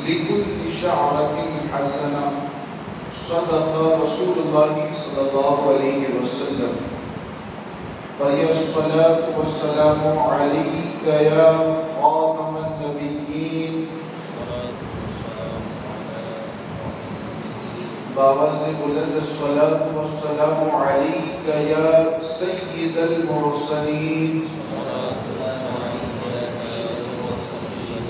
لكل شعرة حسنة صدق رسول الله صلى الله عليه وسلم ويا الصلاة والسلام عليك يا خاتم النبيين باوز بلند الصلاة والسلام عليك يا سيد المرسلين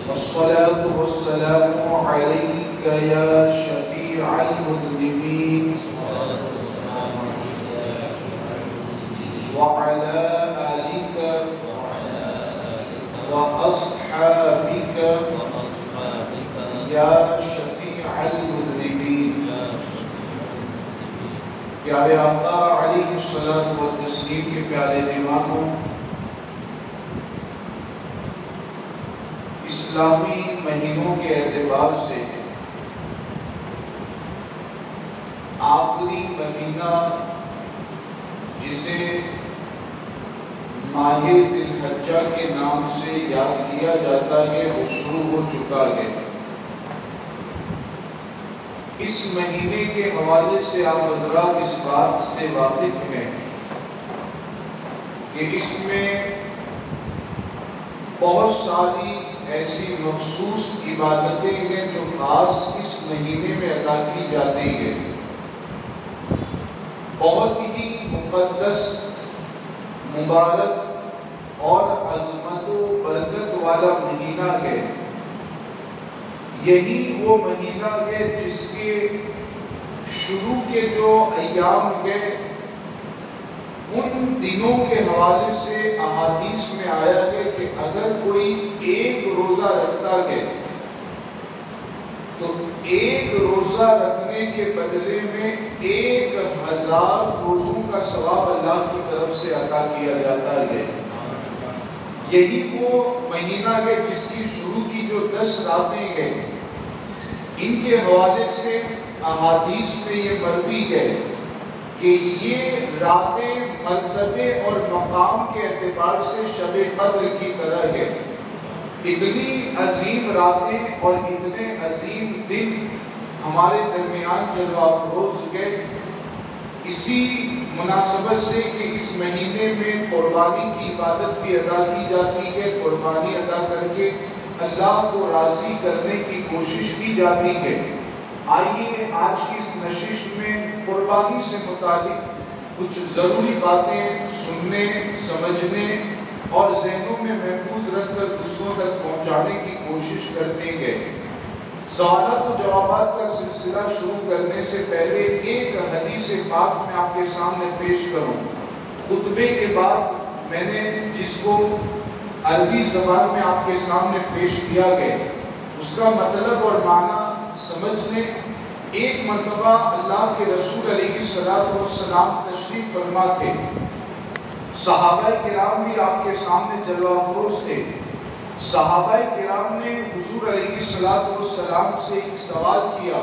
والصلاة والسلام عليك يا شفيع المذنبين وعلى آلك وأصحابك يا شفيع المذنبين پیارے آقا علیہ الصلوۃ والتسلیم کے پیارے دیوانوں، اسلامی مہینوں کے اعتبار سے آخری مہینہ جسے ماہ ذی الحجہ کے نام سے یاد کیا جاتا ہے وہ شروع ہو چکا ہے۔ اس مہینے کے حوالے سے آپ حضرات اس بات سے واقف ہیں کہ اس میں بہت ساری ایسی مخصوص عبادتیں ہیں جو خاص اس مہینے میں ادا کی جاتی ہیں۔ بہت ہی مقدس، مبارک اور عظمت و برکت والا مہینہ ہے۔ یہی وہ مہینہ ہے جس کے شروع کے جو ایام ہیں ان دنوں کے حوالے سے احادیث میں آیا ہے کہ اگر کوئی ایک روزہ رکھتا ہے تو ایک روزہ رکھنے کے بدلے میں 1000 روزوں کا ثواب اللہ کی طرف سے عطا کیا جاتا ہے۔ یہی وہ مہینہ ہے جس کی شروع کی جو 10 راتیں ہیں ان کے حوالے سے احادیث میں یہ مروی ہے کہ یہ راتیں مرتبے اور مقام کے اعتبار سے شب قدر کی طرح ہے۔ اتنی عظیم راتیں اور اتنے عظیم دن ہمارے درمیان جلوہ افروز ہے۔ اسی مناسبت سے کہ اس مہینے میں قربانی کی عبادت بھی ادا کی جاتی ہے، قربانی ادا کر کے اللہ کو راضی کرنے کی کوشش کی جاتی ہے۔ آئیے آج کی اس نشست میں قربانی سے متعلق کچھ ضروری باتیں سننے، سمجھنے اور ذہنوں میں محفوظ رکھ کر دوسروں تک پہنچانے کی کوشش کرتے ہیں۔ سوالات و جوابات کا سلسلہ شروع کرنے سے پہلے ایک حدیث پاک میں آپ کے سامنے پیش کروں۔ خطبے کے بعد میں نے جس کو عربی زبان میں آپ کے سامنے پیش کیا گیا اس کا مطلب اور معنی سمجھنے ایک مرتبہ اللہ کے رسول علیہ السلام تشریف فرما تھے۔ صحابہ کرام بھی آپ کے سامنے جلوہ افروز تھے۔ صحابہ کرام نے حضور علیہ السلام سے ایک سوال کیا،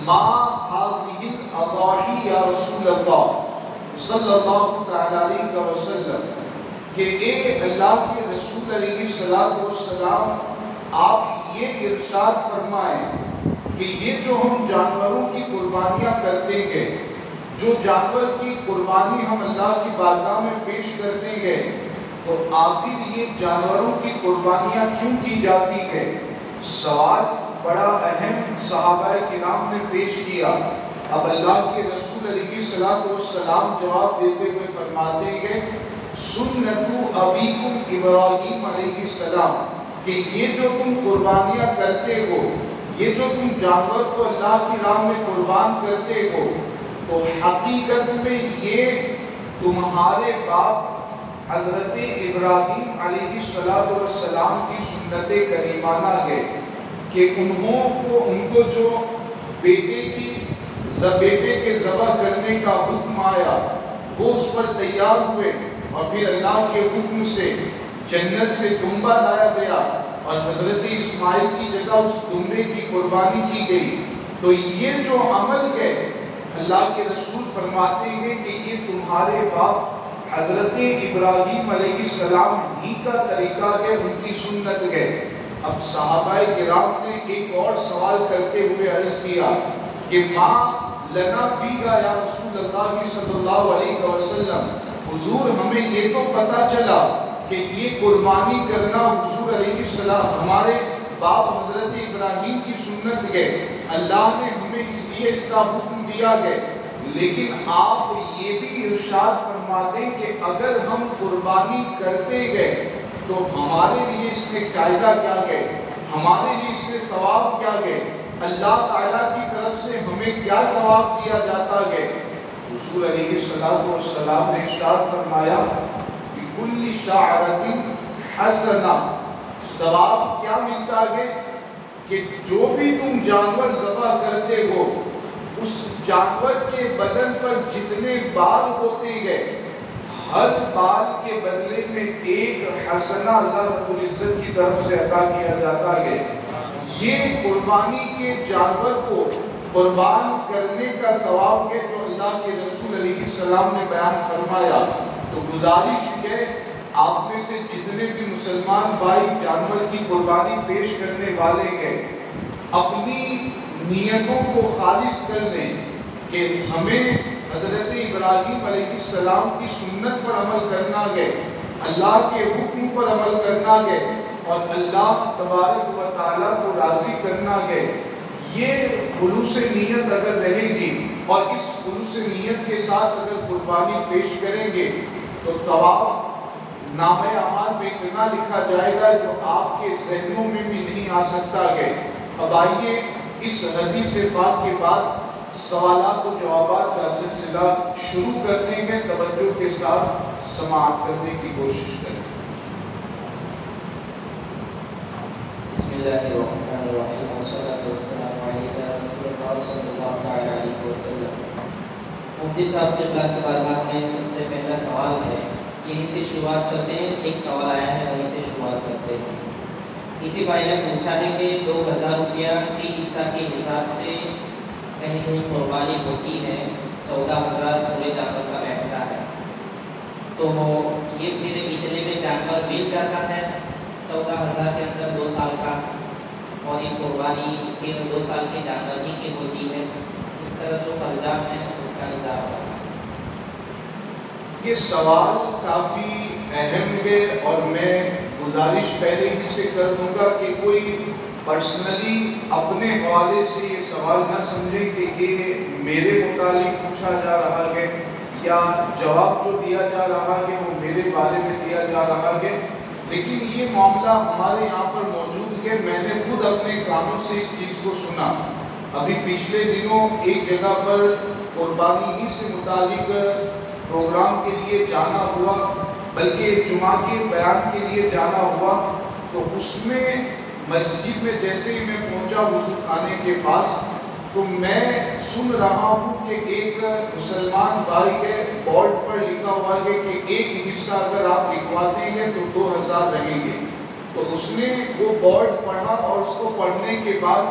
ما هذه الاضاحی یا رسول اللہ صلی اللہ تعالی علیہ وسلم، کہ اے اللہ کے رسول علیہ السلام آپ یہ ارشاد فرمائیں کہ یہ جو ہم جانوروں کی قربانیاں کرتے ہیں، جو جانور کی قربانی ہم اللہ کی بارگاہ میں پیش کرتے ہیں، تو آخر یہ جانوروں کی قربانیاں کیوں کی جاتی ہے؟ سوال بڑا اہم صحابہ کرام نے پیش کیا۔ اب اللہ کے رسول علیہ السلام جواب دیتے ہوئے فرماتے ہیں، سنت ابیکم ابراہیم علیہ السلام، کہ یہ جو تم قربانیاں کرتے ہو، یہ جو تم جانور کو اللہ کی راہ میں قربان کرتے ہو، تو حقیقت میں یہ تمہارے باپ حضرت ابراہیم علیہ السلام کی سنت کریمانہ ہے کہ ان کو جو بیٹے کے ذبح کرنے کا حکم آیا وہ اس پر تیار ہوئے، اور پھر اللہ کے حکم سے جنت سے دمبا لایا گیا اور حضرت اسماعیل کی جگہ اس دمبے کی قربانی کی گئی۔ تو یہ جو عمل ہے اللہ کے رسول فرماتے ہیں کہ یہ تمہارے باپ حضرت ابراہیم علیہ السلام ہی کا طریقہ ہے، ان کی سنت ہے۔ اب صحابہ کرام نے ایک اور سوال کرتے ہوئے عرض کیا کہ ما لنا فیگا یا رسول اللہ صلی اللہ علیہ وسلم، حضور ہمیں یہ تو پتا چلا کہ یہ قربانی کرنا حضور علیہ السلام ہمارے باپ حضرت ابراہیم کی سنت ہے، اللہ نے ہمیں اس لیے اس کا حکم دیا ہے، لیکن آپ یہ بھی ارشاد فرما دیں کہ اگر ہم قربانی کرتے گئے تو ہمارے لیے اس میں قاعدہ کیا ہے، ہمارے لیے اس میں ثواب کیا ہے، اللہ تعالیٰ کی طرف سے ہمیں کیا ثواب دیا جاتا ہے؟ حضور علیہ السلام نے ارشاد فرمایا بِكُلِّ شَعْرَةٍ حَسَنَةٍ، ثواب کیا ملتا ہے کہ جو بھی تم جانور ذبح کرتے ہو اس جانور کے بدن پر جتنے بال ہوتے گئے ہر بال کے بدلے میں ایک حسنہ اللہ رب العزت کی طرف سے عطا کیا جاتا ہے۔ یہ قربانی کے جانور کو قربان کرنے کا ثواب ہے جو اللہ کے رسول علیہ السلام نے بیان فرمایا۔ تو گزارش ہے آپ میں سے جتنے بھی مسلمان بھائی جانور کی قربانی پیش کرنے والے ہیں اپنی نیتوں کو خالص کر لیں کہ ہمیں حضرت ابراہیم علیہ السلام کی سنت پر عمل کرنا ہے، اللہ کے حکم پر عمل کرنا ہے اور اللہ تبارک و تعالیٰ کو راضی کرنا ہے۔ یہ خلوص نیت اگر رہے گی اور اس خلوص نیت کے ساتھ اگر قربانی پیش کریں گے تو ثواب نامہ اعمال میں اتنا لکھا جائے گا جو آپ کے ذہنوں میں بھی نہیں آ سکتا ہے۔ اب آئیے اس حدیث پاک کے بعد سوالات و جوابات کا سلسلہ شروع کرنے ہیں، توجہ کے ساتھ سماعت کرنے کی کوشش کریں۔ بسم اللہ الرحمن الرحیم، والصلاۃ والسلام علی رسول اللہ صلی اللہ علیہ وسلم۔ مفتی صاحب کے بارگاہ میں سب سے پہلا سوال ہے، یہیں سے شروعات کرتے ہیں، ایک سوال آیا ہے وہیں سے شروعات کرتے ہیں۔ کسی بھائی نے پوچھا ہے کہ 2000 روپیہ فی حصہ کے حساب سے کہیں کہیں قربانی ہوتی ہے، 14000 پورے جانور کا بیٹھتا ہے، تو یہ پھر اتنے میں جانور مل جاتا ہے 14000 کے اندر 2 سال کا، اور یہ قربانی پھر 2 سال کے جانور ہی کی ہوتی ہے، اس طرح جو خرچات ہیں اس کا حساب ہوگا۔ یہ سوال کافی اہم ہے اور میں گزارش پہلے ہی سے کر دوں گا کہ کوئی پرسنلی اپنے حوالے سے یہ سوال نہ سمجھے کہ یہ میرے متعلق پوچھا جا رہا ہے یا جواب جو دیا جا رہا ہے وہ میرے بارے میں دیا جا رہا ہے، لیکن یہ معاملہ ہمارے یہاں پر موجود ہے، میں نے خود اپنے کانوں سے اس چیز کو سنا۔ ابھی پچھلے دنوں ایک جگہ پر قربانی ہی سے متعلق پروگرام کے لیے جانا ہوا، بلکہ جمعہ کے بیان کے لیے جانا ہوا، تو اس میں مسجد میں جیسے ہی میں پہنچا وضو خانے کے پاس تو میں سن رہا ہوں کہ ایک مسلمان بھائی کے بورڈ پر لکھا ہوا ہے کہ ایک حصہ اگر آپ لکھواتے ہیں تو 2000 رہیں گے۔ تو اس نے وہ بورڈ پڑھا اور اس کو پڑھنے کے بعد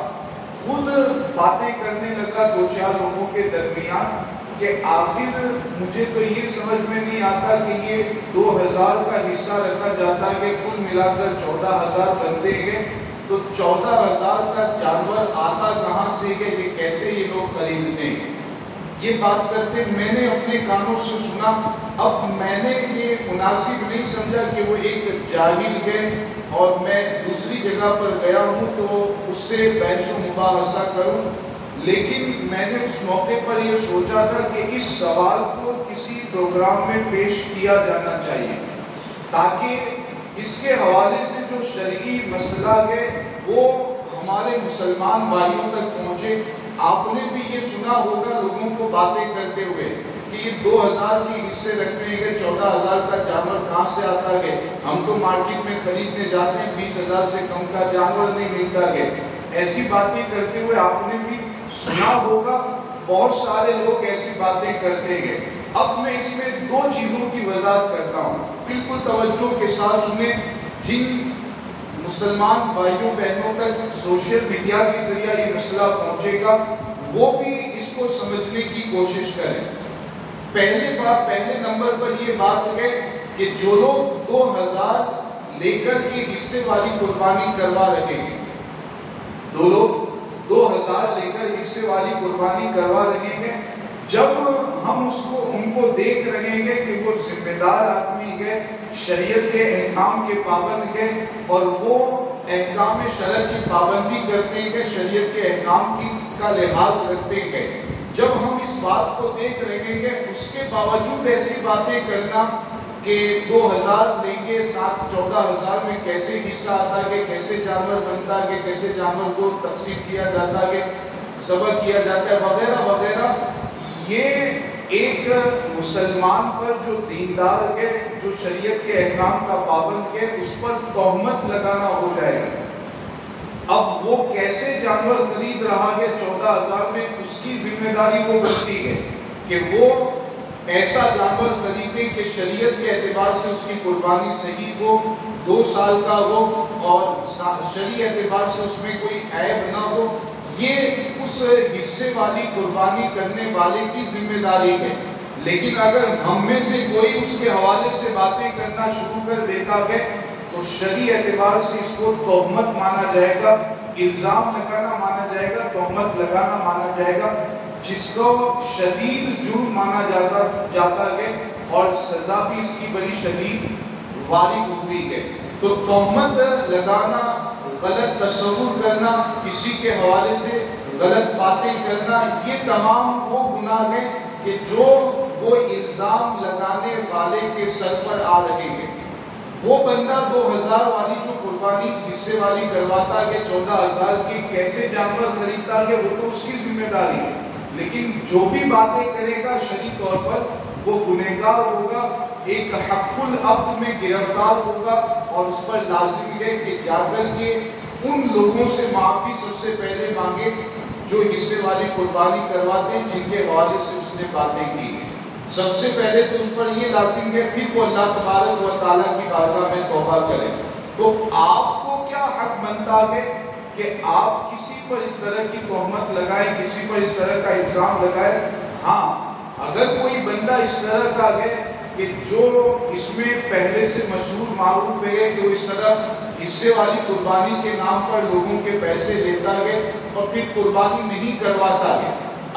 خود باتیں کرنے لگا 2-4 لوگوں کے درمیان کہ آخر مجھے تو یہ سمجھ میں نہیں آتا کہ یہ 2000 کا حصہ رکھا جاتا ہے کہ کل ملا کر 14000 بنتے ہیں، تو 14000 کا جانور آتا کہاں سے ہے، کہ کیسے یہ لوگ خریدتے ہیں۔ یہ بات کرتے میں نے اپنے کانوں سے سنا، اب میں نے یہ مناسب نہیں سمجھا کہ وہ ایک جاہل ہے اور میں دوسری جگہ پر گیا ہوں تو اس سے بحث و مباحثہ کروں، لیکن میں نے اس موقع پر یہ سوچا تھا کہ اس سوال کو کسی پروگرام میں پیش کیا جانا چاہیے تاکہ اس کے حوالے سے جو شرعی مسئلہ ہے وہ ہمارے مسلمان بھائیوں تک پہنچے۔ آپ نے بھی یہ سنا ہوگا لوگوں کو باتیں کرتے ہوئے کہ یہ 2000 کی حصے رکھنے کے 14000 کا جانور کہاں سے آتا ہے، ہم تو مارکیٹ میں خریدنے جاتے ہیں 20000 سے کم کا جانور نہیں ملتا ہے۔ ایسی باتیں کرتے ہوئے آپ نے بھی سنا ہوگا، بہت سارے لوگ ایسی باتیں کرتے ہیں۔ اب میں اس میں 2 چیزوں کی وضاحت کرتا ہوں، بالکل توجہ کے ساتھ سنیں۔ جن مسلمان بھائیوں بہنوں تک سوشل میڈیا کے ذریعہ یہ مسئلہ پہنچے گا وہ بھی اس کو سمجھنے کی کوشش کریں۔ پہلے نمبر پر یہ بات ہے کہ جو لوگ 2000 لے کر کے حصے والی قربانی کروا رہے ہیں، 2 لوگ 2000 لے کر حصے والی قربانی کروا رہے ہیں، جب ہم ان کو دیکھ رہے ہیں کہ وہ ذمہ دار آدمی ہے، شریعت کے احکام کے پابند ہے، اور وہ احکام شرع کی پابندی کرتے ہیں، شریعت کے احکام کا لحاظ رکھتے ہیں، جب ہم اس بات کو دیکھ رہے ہیں، اس کے باوجود ایسی باتیں کرنا کہ 2000 لیں گے، 14,000 میں کیسے حصہ آتا ہے، کیسے جانور بنتا ہے، کیسے جانور کو تقسیم کیا جاتا ہے، ذبح کیا جاتا ہے، وغیرہ وغیرہ، یہ ایک مسلمان پر جو دیندار ہے، جو شریعت کے احکام کا پابند ہے، اس پر تہمت لگانا ہو جائے گا۔ اب وہ کیسے جانور خرید رہا ہے 14,000 میں، اس کی ذمہ داری وہ بنتی ہے کہ وہ ایسا جانور خریدے کہ شریعت کے اعتبار سے اس کی قربانی صحیح ہو، 2 سال کا ہو، اور شرعی اعتبار سے اس میں کوئی عیب نہ ہو۔ یہ اس حصے والی قربانی کرنے والے کی ذمہ داری ہے۔ لیکن اگر ہم میں سے کوئی اس کے حوالے سے باتیں کرنا شروع کر دیتا ہے تو شرعی اعتبار سے اس کو تہمت مانا جائے گا، الزام لگانا مانا جائے گا، تہمت لگانا مانا جائے گا، جس کو شدید جرم مانا جاتا ہے، اور سزا بھی اس کی بڑی شدید وارد ہوئی ہے۔ تو تہمت لگانا، غلط تصور کرنا، کسی کے حوالے سے غلط باتیں کرنا، یہ تمام وہ گناہ ہیں کہ جو وہ الزام لگانے والے کے سر پر آ رہے ہیں۔ وہ بندہ 2000 والی جو قربانی حصے والی کرواتا ہے 14,000 کی، کیسے جانور خریدتا ہے، وہ تو اس کی ذمہ داری ہے، لیکن جو بھی باتیں کرے گا شرعی طور پر وہ گنہگار ہوگا، ایک حق العبد میں گرفتار ہوگا، اور اس پر لازم ہے کہ جا کر کے ان لوگوں سے معافی سب سے پہلے مانگے جو حصے والی قربانی کرواتے ہیں، جن کے حوالے سے اس نے باتیں کی ہیں۔ سب سے پہلے تو اس پر یہ لازم ہے، پھر وہ اللہ تبارک و تعالیٰ کی بارگاہ میں توبہ کرے۔ تو آپ کو کیا حق بنتا ہے کہ آپ کسی پر اس طرح کی تہمت لگائیں، کسی پر اس طرح کا الزام لگائیں؟ ہاں، اگر کوئی بندہ اس طرح کا ہے کہ جو اس میں پہلے سے مشہور معروف ہے کہ وہ اس طرح حصے والی قربانی کے نام پر لوگوں کے پیسے لیتا ہے اور پھر قربانی نہیں کرواتا ہے،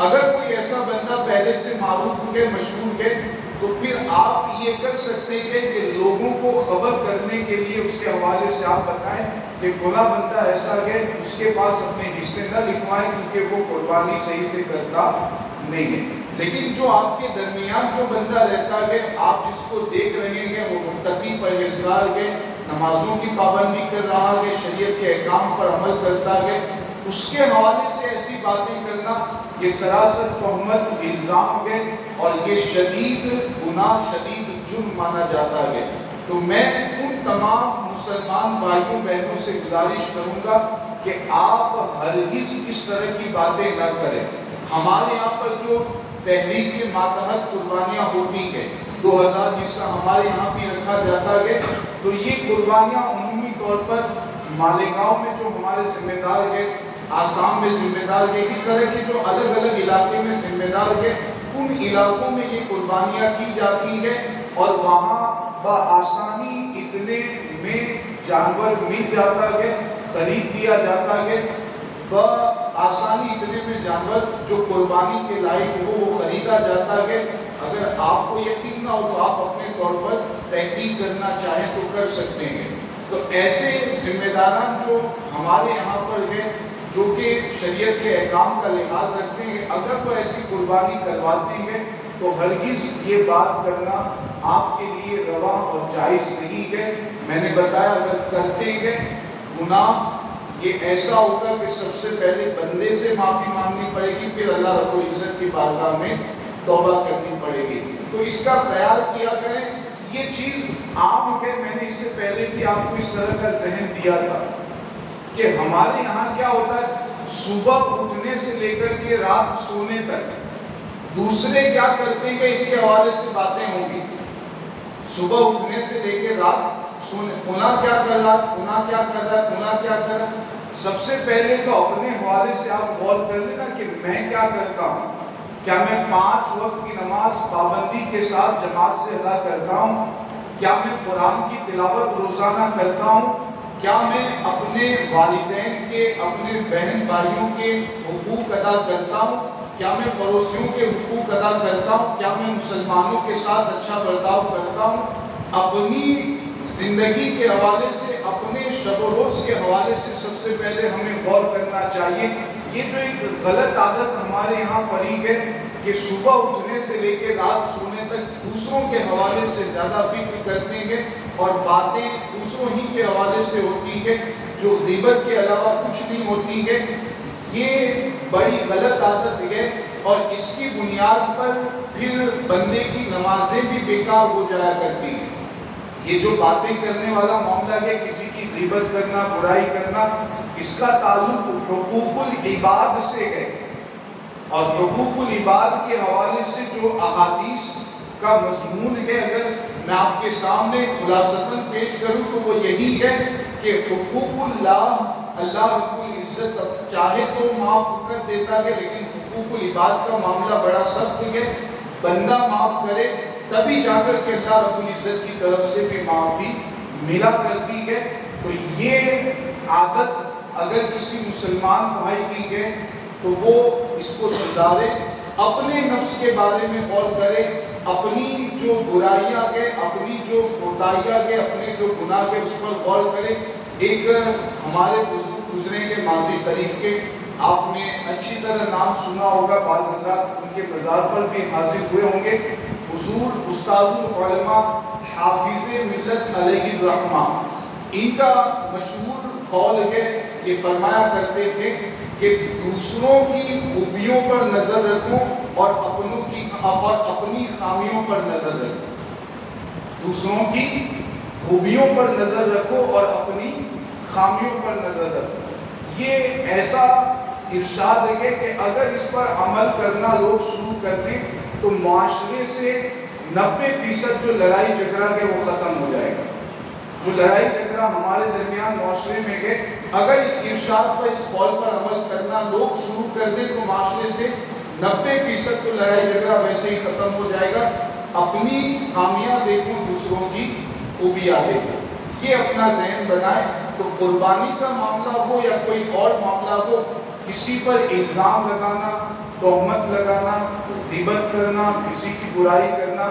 اگر کوئی ایسا بندہ پہلے سے معروف ہے، مشہور ہے، تو پھر آپ یہ کر سکتے ہیں کہ لوگوں کو خبر کرنے کے لیے اس کے حوالے سے آپ بتائیں کہ فلاں بندہ ایسا ہے، اس کے پاس اپنے حصے نہ لکھوائیں کیونکہ وہ قربانی صحیح سے کرتا نہیں ہے۔ لیکن جو آپ کے درمیان جو بندہ رہتا ہے، آپ جس کو دیکھ رہے ہیں وہ متقی پرہیزگار ہے، نمازوں کی پابندی کر رہا ہے، شریعت کے احکام پر عمل کرتا ہے، اس کے حوالے سے ایسی باتیں کرنا یہ سراسر تہمت، الزام ہے، اور یہ شدید گناہ، شدید جرم مانا جاتا ہے۔ تو میں ان تمام مسلمان بھائیوں بہنوں سے گزارش کروں گا کہ آپ ہرگز اس طرح کی باتیں نہ کریں۔ ہمارے یہاں پر جو تحریک کے ماتحت قربانیاں ہوتی ہیں، 2000 حصہ ہمارے یہاں بھی رکھا جاتا ہے، تو یہ قربانیاں عمومی طور پر مالیگاؤں میں جو ہمارے ذمہ دار ہیں، آسام میں ذمہ دار ہیں، اس طرح کے جو الگ الگ علاقے میں ذمہ دار ہیں، ان علاقوں میں یہ قربانیاں کی جاتی ہیں، اور وہاں بآسانی اتنے میں جانور مل جاتا ہے، خرید دیا جاتا ہے، بآسانی اتنے میں جانور جو قربانی کے لائق ہو وہ خریدا جاتا ہے۔ اگر آپ کو یقین نہ ہو تو آپ اپنے طور پر تحقیق کرنا چاہیں تو کر سکتے ہیں۔ تو ایسے ذمہ داران جو ہمارے یہاں پر ہیں، جو کہ شریعت کے احکام کا لحاظ رکھتے ہیں، اگر وہ ایسی قربانی کرواتے ہیں تو ہرگز یہ بات کرنا آپ کے لیے روا اور جائز نہیں ہے۔ میں نے بتایا اگر کرتے ہیں گناہ یہ ایسا ہوگا کہ سب سے پہلے بندے سے معافی مانگنی پڑے گی، پھر اللہ رب العزت کی بارگاہ میں توبہ کرنی پڑے گی۔ تو اس کا خیال کیا کریں، یہ چیز عام ہے، میں نے اس سے پہلے بھی آپ کو اس طرح کا ذہن دیا تھا کہ ہمارے یہاں کیا ہوتا ہے، صبح اٹھنے سے لے کر کے رات سونے تک دوسرے کیا کرتے ہیں اس کے حوالے سے باتیں ہوں گی۔ صبح اٹھنے سے لے کے رات سونے، فلاں کیا کر رہا، فلاں کیا کر رہا، فلاں کیا کر رہا۔ سب سے پہلے تو اپنے حوالے سے آپ غور کر لینا کہ میں کیا کرتا ہوں، کیا میں 5 وقت کی نماز پابندی کے ساتھ جماعت سے ادا کرتا ہوں؟ کیا میں قرآن کی تلاوت روزانہ کرتا ہوں؟ کیا میں اپنے والدین کے، اپنے بہن بھائیوں کے حقوق ادا کرتا ہوں؟ کیا میں پڑوسیوں کے حقوق ادا کرتا ہوں؟ کیا میں مسلمانوں کے ساتھ اچھا برتاؤ کرتا ہوں؟ اپنی زندگی کے حوالے سے، اپنے شب و روز کے حوالے سے سب سے پہلے ہمیں غور کرنا چاہیے۔ یہ جو ایک غلط عادت ہمارے یہاں پڑی ہے کہ صبح اٹھنے سے لے کے رات سونے تک دوسروں کے حوالے سے زیادہ فکر کرتے ہیں اور باتیں دوسروں ہی کے حوالے سے ہوتی ہے، جو غیبت کے علاوہ کچھ نہیں ہوتی ہے، یہ بڑی غلط عادت ہے اور اس کی بنیاد پر پھر بندے کی نمازیں بھی بیکار ہو جایا کرتی ہیں۔ یہ جو باتیں کرنے والا معاملہ ہے، کسی کی غیبت کرنا، برائی کرنا، اس کا تعلق حقوق العباد سے ہے، اور حقوق العباد کے حوالے سے جو احادیث کا مضمون ہے، اگر میں آپ کے سامنے خلاصتاً پیش کروں تو وہ یہی ہے کہ حقوق اللہ رب العزت چاہے تو معاف کر دیتا ہے، لیکن حقوق العباد کا معاملہ بڑا سخت ہے۔ بندہ معاف کرے تبھی جا کر کے اللہ رب العزت کی طرف سے بھی معافی ملا کرتی ہے۔ تو یہ عادت اگر کسی مسلمان بھائی کی ہے تو وہ اس کو سدھارے، اپنے نفس کے بارے میں غور کرے، اپنی جو برائیاں ہیں، اپنی جو کوتاہیاں ہیں، اپنے جو گناہ ہیں، اس پر غور کرے۔ ایک ہمارے بزرگ گزرے کے ماضی قریب کے، آپ نے اچھی طرح نام سنا ہوگا، بعض حضرات ان کے مزار پر بھی حاضر ہوئے ہوں گے، حضور استاد العلماء حافظ ملت علیہ الرحمہ۔ ان کا مشہور قول ہے، یہ فرمایا کرتے تھے کہ دوسروں کی خوبیوں پر نظر رکھو اور اپنی خامیوں پر نظر رکھو۔ دوسروں کی خوبیوں پر نظر رکھو اور اپنی خامیوں پر نظر رکھو۔ یہ ایسا ارشاد ہے کہ اگر اس پر عمل کرنا لوگ شروع کر دیں تو معاشرے سے 90% جو لڑائی جھگڑا ہے وہ ختم ہو جائے گا۔ جو لڑائی جھگڑا ہمارے درمیان معاشرے میں ہے، اگر اس ارشاد پر، اس قول پر عمل کرنا لوگ شروع کر دیں تو معاشرے سے 90% تو لڑائی جھگڑا ویسے ہی ختم ہو جائے گا۔ اپنی خامیاں دیکھو، دوسروں کی خوبیاں دیکھو، یہ اپنا ذہن بنائے۔ تو قربانی کا معاملہ ہو یا کوئی اور معاملہ ہو، کسی پر الزام لگانا، تہمت لگانا، غیبت کرنا، کسی کی برائی کرنا،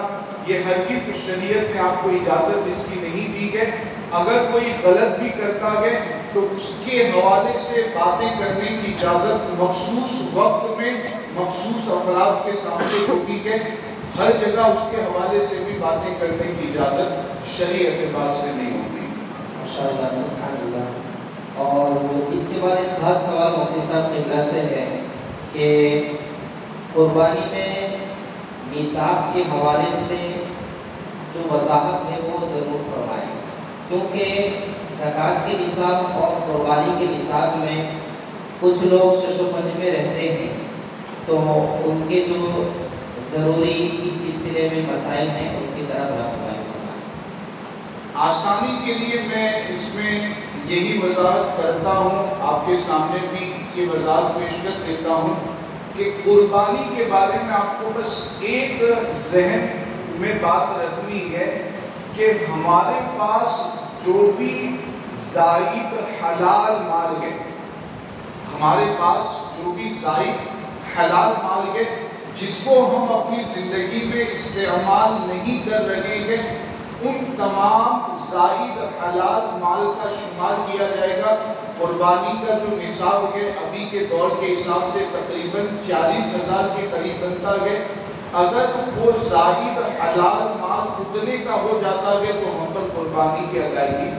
یہ ہرگز شریعت نے آپ کو اجازت اس کی نہیں دی ہے۔ اگر کوئی غلط بھی کرتا ہے تو اس کے حوالے سے باتیں کرنے کی اجازت مخصوص وقت میں مخصوص افراد کے سامنے ہوتی ہے، ہر جگہ اس کے حوالے سے بھی باتیں کرنے کی اجازت شرعی اعتبار سے نہیں ہوتی۔ ماشاءاللہ، سبحان اللہ۔ اور اس کے بعد ایک خاص سوال مفتی صاحب قبلہ سے ہے کہ قربانی میں نصاب کے حوالے سے جو وضاحت ہے وہ ضرور فرمائیں، کیونکہ زکوٰۃ کے نصاب اور قربانی کے نصاب میں کچھ لوگ شش و پنج میں رہتے ہیں، تو ان کے جو ضروری اس سلسلے میں مسائل ہیں ان کی طرف رہنمائی فرمائیں۔ آسانی کے لیے میں اس میں یہی وضاحت کرتا ہوں، آپ کے سامنے بھی یہ وضاحت پیش کر دیتا ہوں کہ قربانی کے بارے میں آپ کو بس ایک ذہن میں بات رکھنی ہے کہ ہمارے پاس جو بھی زائد حلال مال ہے، ہمارے پاس جو بھی زائد حلال مال ہے جس کو ہم اپنی زندگی میں استعمال نہیں کر رہے ہیں، ان تمام زائد حلال مال کا شمار کیا جائے گا۔ قربانی کا جو نصاب ہے ابھی کے دور کے حساب سے تقریباً 40,000 کے قریب بنتا ہے۔ اگر وہ زائد حلال مال اتنے کا ہو جاتا ہے تو ہم پر قربانی کی ادائیگی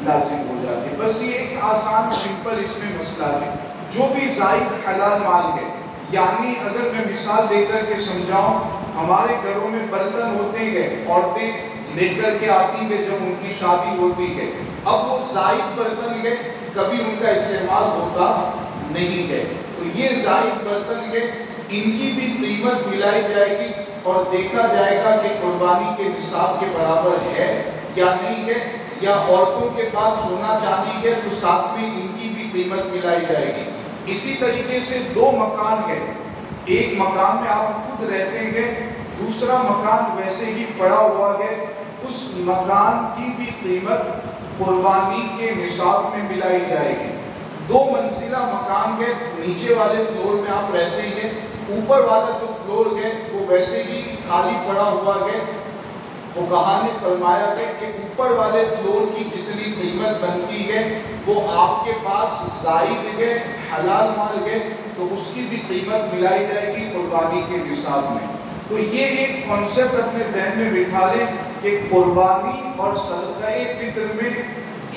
لازم ہو جاتی ہے۔ بس یہ ایک آسان سمپل اس میں مسئلہ ہے، جو بھی زائد حلال مال ہے، یعنی اگر میں مثال دے کر کے سمجھاؤں، ہمارے گھروں میں برتن ہوتے ہیں، عورتیں لے کر کے آتی ہے جب ان کی شادی ہوتی ہے، اب وہ زائد برتن ہے، کبھی ان کا استعمال ہوتا نہیں ہے، تو یہ زائد برتن ہے، ان کی بھی قیمت ملائی جائے گی اور دیکھا جائے گا کہ قربانی کے نصاب کے برابر ہے یا نہیں ہے، یا عورتوں کے پاس سونا چاندی ہے تو ساتھ میں ان کی بھی قیمت ملائی جائے گی۔ اسی طریقے سے دو مکان ہے، ایک مکان میں آپ خود رہتے ہیں، دوسرا مکان ویسے ہی پڑا ہوا ہے، اس مکان کی بھی قیمت قربانی کے نصاب میں ملائی جائے گی۔ 2 منزلہ مکان کے نیچے والے فلور میں آپ رہتے ہیں، اوپر والا جو فلور ہے وہ ویسے ہی خالی پڑا ہوا ہے۔ فقہا نے فرمایا ہے کہ اوپر والے فلور کی جتنی قیمت بنتی ہے وہ آپ کے پاس زائد ہے، حلال مال ہے، تو اس کی بھی قیمت ملائی جائے گی قربانی کے نصاب میں۔ تو یہ ایک کانسیپٹ اپنے ذہن میں بٹھا لیں کہ قربانی اور صدقہ فطر میں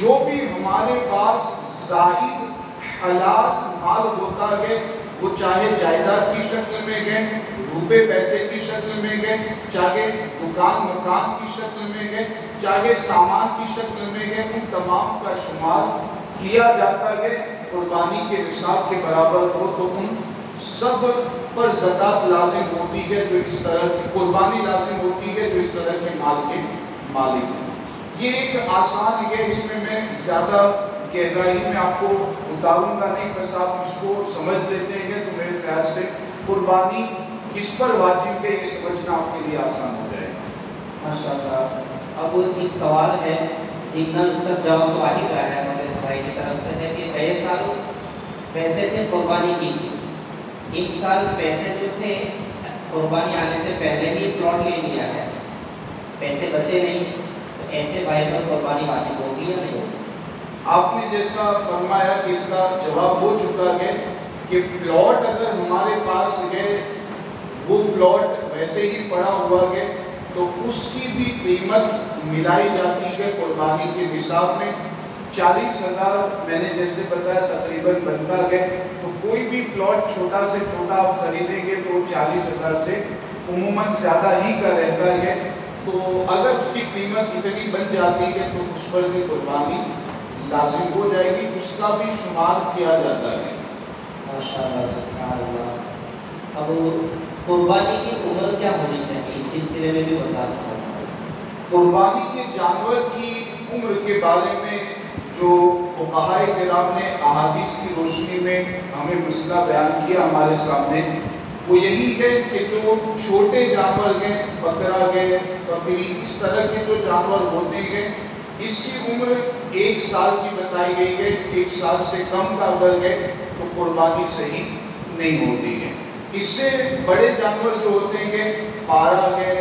جو بھی ہمارے پاس زائد حلال مال ہوتا ہے، وہ چاہے جائیداد کی شکل میں ہے، روپے پیسے کی شکل میں ہے، چاہے دکان مکان کی شکل میں ہے، چاہے سامان کی شکل میں ہے، ان تمام کا شمار کیا جاتا ہے قربانی کے نصاب کے برابر ہو، تو ان سب پر زکوٰۃ لازم ہوتی ہے جو اس طرح کی قربانی لازم ہوتی ہے جو اس طرح کے مال کے مالک ہیں۔ یہ ایک آسان ہے، اس میں زیادہ گہرائی میں آپ کو اتاروں گا نہیں، بس آپ اس کو سمجھ لیتے ہیں تو میرے خیال سے قربانی کس پر واجب ہے یہ سمجھنا آپ کے لیے آسان ہو جائے گا۔ ماشاءاللہ۔ اب ایک سوال ہے، سیدھا اس کا جواب تو آ ہی رہا ہے ہمارے بھائی کی طرف سے، ہے کہ گئے سال پیسے تھے قربانی کی تھی، ان سال پیسے جو تھے قربانی آنے سے پہلے ہی پلاٹ لے لیا ہے، پیسے بچے نہیں، تو ایسے بھائی پر قربانی واجب ہوگی یا نہیں ہوگی؟ آپ نے جیسا فرمایا کہ اس کا جواب ہو چکا ہے کہ پلاٹ اگر ہمارے پاس ہے، وہ پلاٹ ویسے ہی پڑا ہوا ہے، تو اس کی بھی قیمت ملائی جاتی ہے قربانی کے نصاب میں۔ 40,000 میں نے جیسے بتایا تقریباً بنتا ہے، تو کوئی بھی پلاٹ چھوٹا سے چھوٹا آپ خریدیں گے تو 40,000 سے عموماً زیادہ ہی کا رہتا ہے، تو اگر اس کی قیمت اتنی بن جاتی ہے تو اس پر بھی قربانی لازم ہو جائے گی، اس کا بھی شمار کیا جاتا ہے۔ ماشاءاللہ، سبحان اللہ۔ اب قربانی کی عمر کیا ہونی چاہیے، اس سلسلے میں بھی وضاحت کرنا۔ قربانی کے جانور کی عمر کے بارے میں جو فقہاء کرام نے احادیث کی روشنی میں ہمیں مسئلہ بیان کیا ہمارے سامنے، وہ یہی ہے کہ جو چھوٹے جانور ہیں، بکرا ہے، بکری، اس طرح کے جو جانور ہوتے ہیں، اس کی عمر 1 سال کی بتائی گئی ہے۔ 1 سال سے کم کا اگر ہے تو قربانی صحیح نہیں ہوتی ہے۔ اس سے بڑے جانور جو ہوتے ہیں، پارا ہے،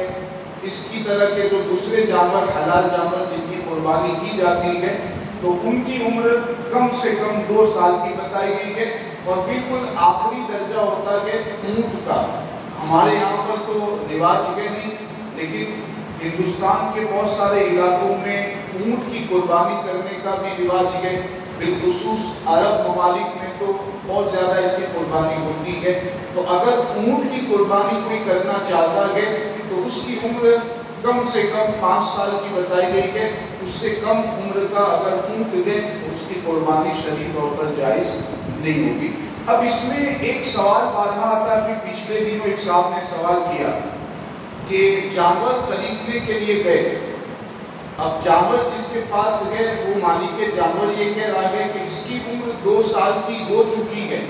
اس کی طرح کے جو دوسرے جانور حلال جانور جن کی قربانی کی جاتی ہے، تو ان کی عمر کم سے کم 2 سال کی بتائی گئی ہے، اور بالکل آخری درجہ ہوتا ہے اونٹ کا۔ ہمارے یہاں پر تو رواج ہے نہیں، لیکن ہندوستان کے بہت سارے علاقوں میں اونٹ کی قربانی کرنے کا بھی رواج ہے، بالخصوص عرب ممالک میں تو بہت زیادہ اس کی قربانی ہوتی ہے۔ تو اگر اونٹ کی قربانی کوئی کرنا چاہتا ہے تو اس کی عمر کم سے کم 5 سال کی بتائی گئی ہے، اس سے کم عمر کا اگر اونٹ ہے تو اس کی قربانی شرعی طور پر جائز نہیں ہوگی۔ اب اس میں ایک سوال بارہا آتا ہے، کہ پچھلے دنوں ایک صاحب نے سوال کیا کہ جانور خریدنے کے لیے گئے، اب جانور جس کے پاس ہے وہ مالک جانور یہ کہہ رہا ہے کہ اس کی عمر 2 سال کی ہو چکی ہے،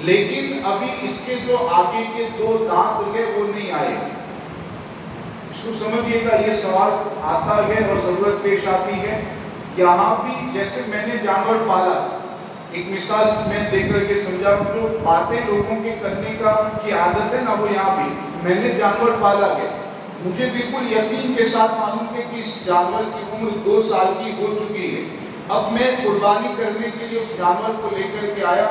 لیکن ابھی اس کے جو آگے کے 2 دانت ہے وہ نہیں آئے۔ اس کو سمجھیے گا، یہ سوال آتا ہے اور ضرورت پیش آتی ہے۔ یہاں بھی جیسے میں نے جانور پالا، ایک مثال میں دے کر کے سمجھاؤں، جو باتیں لوگوں کے کرنے کی عادت ہے نا، وہ یہاں بھی میں نے جانور پالا ہے، مجھے بالکل یقین کے ساتھ معلوم ہے کہ اس جانور کی عمر 2 سال کی ہو چکی ہے۔ اب میں قربانی کرنے کے لیے اس جانور کو لے کر کے آیا،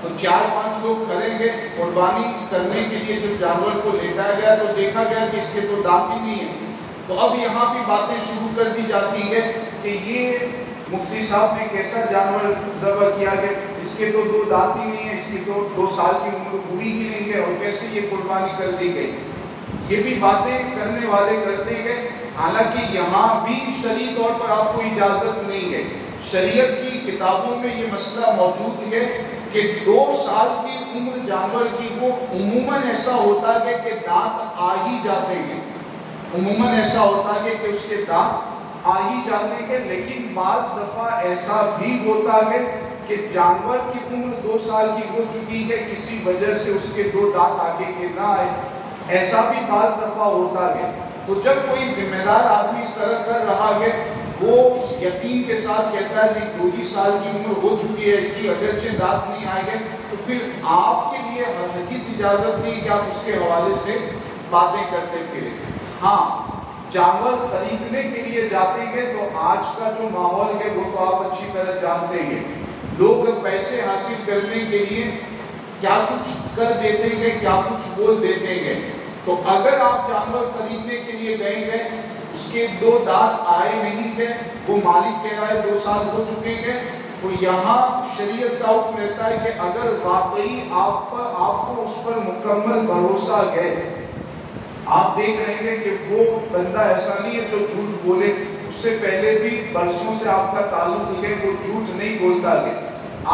تو 4-5 لوگ کریں گے قربانی کرنے کے لیے۔ جب جانور کو لے جایا گیا تو دیکھا گیا کہ اس کے تو دانت ہی نہیں ہیں، تو اب یہاں بھی باتیں شروع کر دی جاتی ہے کہ یہ مفتی صاحب نے کیسا جانور ذبح کیا ہے، اس کے تو 2 دانت ہی نہیں ہیں، اس کی تو 2 سال کی عمر ہوئی ہی نہیں ہے، اور کیسے یہ قربانی کر دی گئی۔ یہ بھی باتیں کرنے والے کرتے ہیں، حالانکہ یہاں بھی شرعی طور پر آپ کو اجازت نہیں ہے۔ شریعت کی کتابوں میں یہ مسئلہ موجود ہے کہ 2 سال کی عمر جانور کی وہ عموماً ایسا ہوتا ہے کہ دانت آ ہی جاتے ہیں، عموماً ایسا ہوتا ہے کہ اس کے دانت آ ہی جاتے ہیں، لیکن بعض دفعہ ایسا بھی ہوتا ہے کہ جانور کی عمر 2 سال کی ہو چکی ہے، کسی وجہ سے اس کے 2 دانت آگے کے نہ آئے، ایسا بھی بعض دفعہ ہوتا ہے. تو جب کوئی ذمہ دار آدمی اس طرح کر رہا ہے، وہ یقین کے ساتھ کہتا ہے نہیں 2 سال کی عمر ہو چکی ہے اس کی، اگرچہ دانت نہیں آئے گے، تو پھر آپ کے لیے ہرگز اجازت نہیں کہ آپ اس کے حوالے سے باتیں کرتے پھریں. ہاں، جانور خریدنے کے لیے جاتے ہیں تو آج کا جو ماحول ہے وہ تو آپ اچھی طرح جانتے ہیں. لوگ پیسے حاصل کرنے کے لیے کیا کچھ کر دیتے ہیں، کیا کچھ بول دیتے ہیں. تو اگر آپ جانور خریدنے کے لیے گئے ہیں، اس کے 2 دانت آئے نہیں ہیں، وہ مالک کہہ رہا ہے 2 سال ہو چکے ہیں، تو یہاں شریعت کا حکم رہتا ہے کہ اگر واقعی آپ کو اس پر مکمل بھروسہ ہے، آپ دیکھ رہے ہیں کہ وہ بندہ ایسا نہیں ہے جو جھوٹ بولے، اس سے پہلے بھی برسوں سے آپ کا تعلق ہے، وہ جھوٹ نہیں بولتا ہے،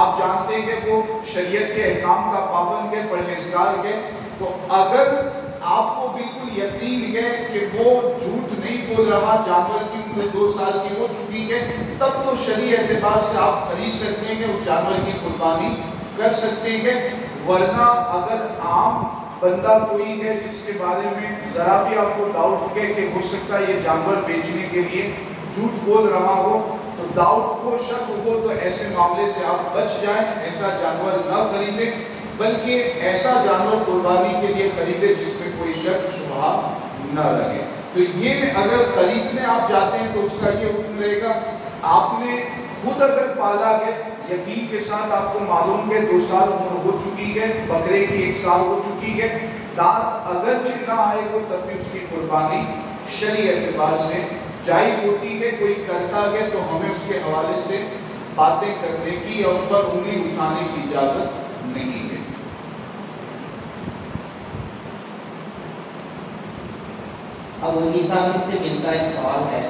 آپ جانتے ہیں کہ وہ شریعت کے احکام کا پابند ہے، پرہیزگار ہے، تو اگر آپ کو بالکل یقین ہے کہ وہ جھوٹ نہیں بول رہا، جانور کی عمر 2 سال کی ہو چکی ہے، تب تو شرعی اعتبار سے آپ خرید سکتے ہیں، اس جانور کی قربانی کر سکتے ہیں. ورنہ اگر عام بندہ کوئی ہے جس کے بارے میں ذرا بھی آپ کو ڈاؤٹ ہے کہ ہو سکتا ہے یہ جانور بیچنے کے لیے جھوٹ بول رہا ہو، تو ڈاؤٹ کو شک ہو تو ایسے معاملے سے آپ بچ جائیں، ایسا جانور نہ خریدیں، بلکہ ایسا جانور قربانی کے لیے خریدے جس میں کوئی شک شبہ نہ لگے. تو یہ اگر خریدنے آپ جاتے ہیں تو اس کا یہ حکم رہے گا، آپ نے خود اگر پالا ہے، یقین کے ساتھ آپ کو معلوم ہے 2 سال عمر ہو چکی ہے، بکرے کی 1 سال ہو چکی ہے، دانت اگرچہ نہ آئے تو تب بھی اس کی قربانی شرعی اعتبار سے جائز ہوتی ہے. کوئی کرتا ہے تو ہمیں اس کے حوالے سے باتیں کرنے کی اور اس پر انگلی اٹھانے کی اجازت نہیں ہے. اب نصاب سے ملتا ایک سوال ہے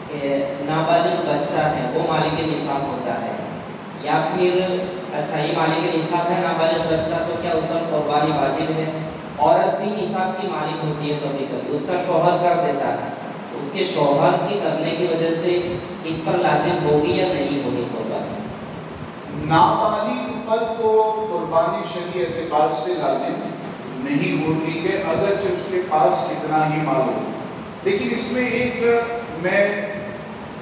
کہ نابالغ بچہ ہے وہ مالک نصاب ہوتا ہے یا پھر اچھا یہ مالک نصاب ہے نابالغ بچہ، تو کیا اس پر قربانی واجب ہے؟ عورت بھی نصاب کی مالک ہوتی ہے، کبھی کبھی اس کا شوہر کر دیتا ہے، اس کے شوہر کی کرنے کی وجہ سے اس پر لازم ہوگی یا نہیں ہوگی قربانی؟ نابالغ پر تو قربانی شرعی اعتبار سے لازم نہیں ہوتی ہے، اگرچہ اس کے پاس کتنا ہی مال ہو. لیکن اس میں ایک میں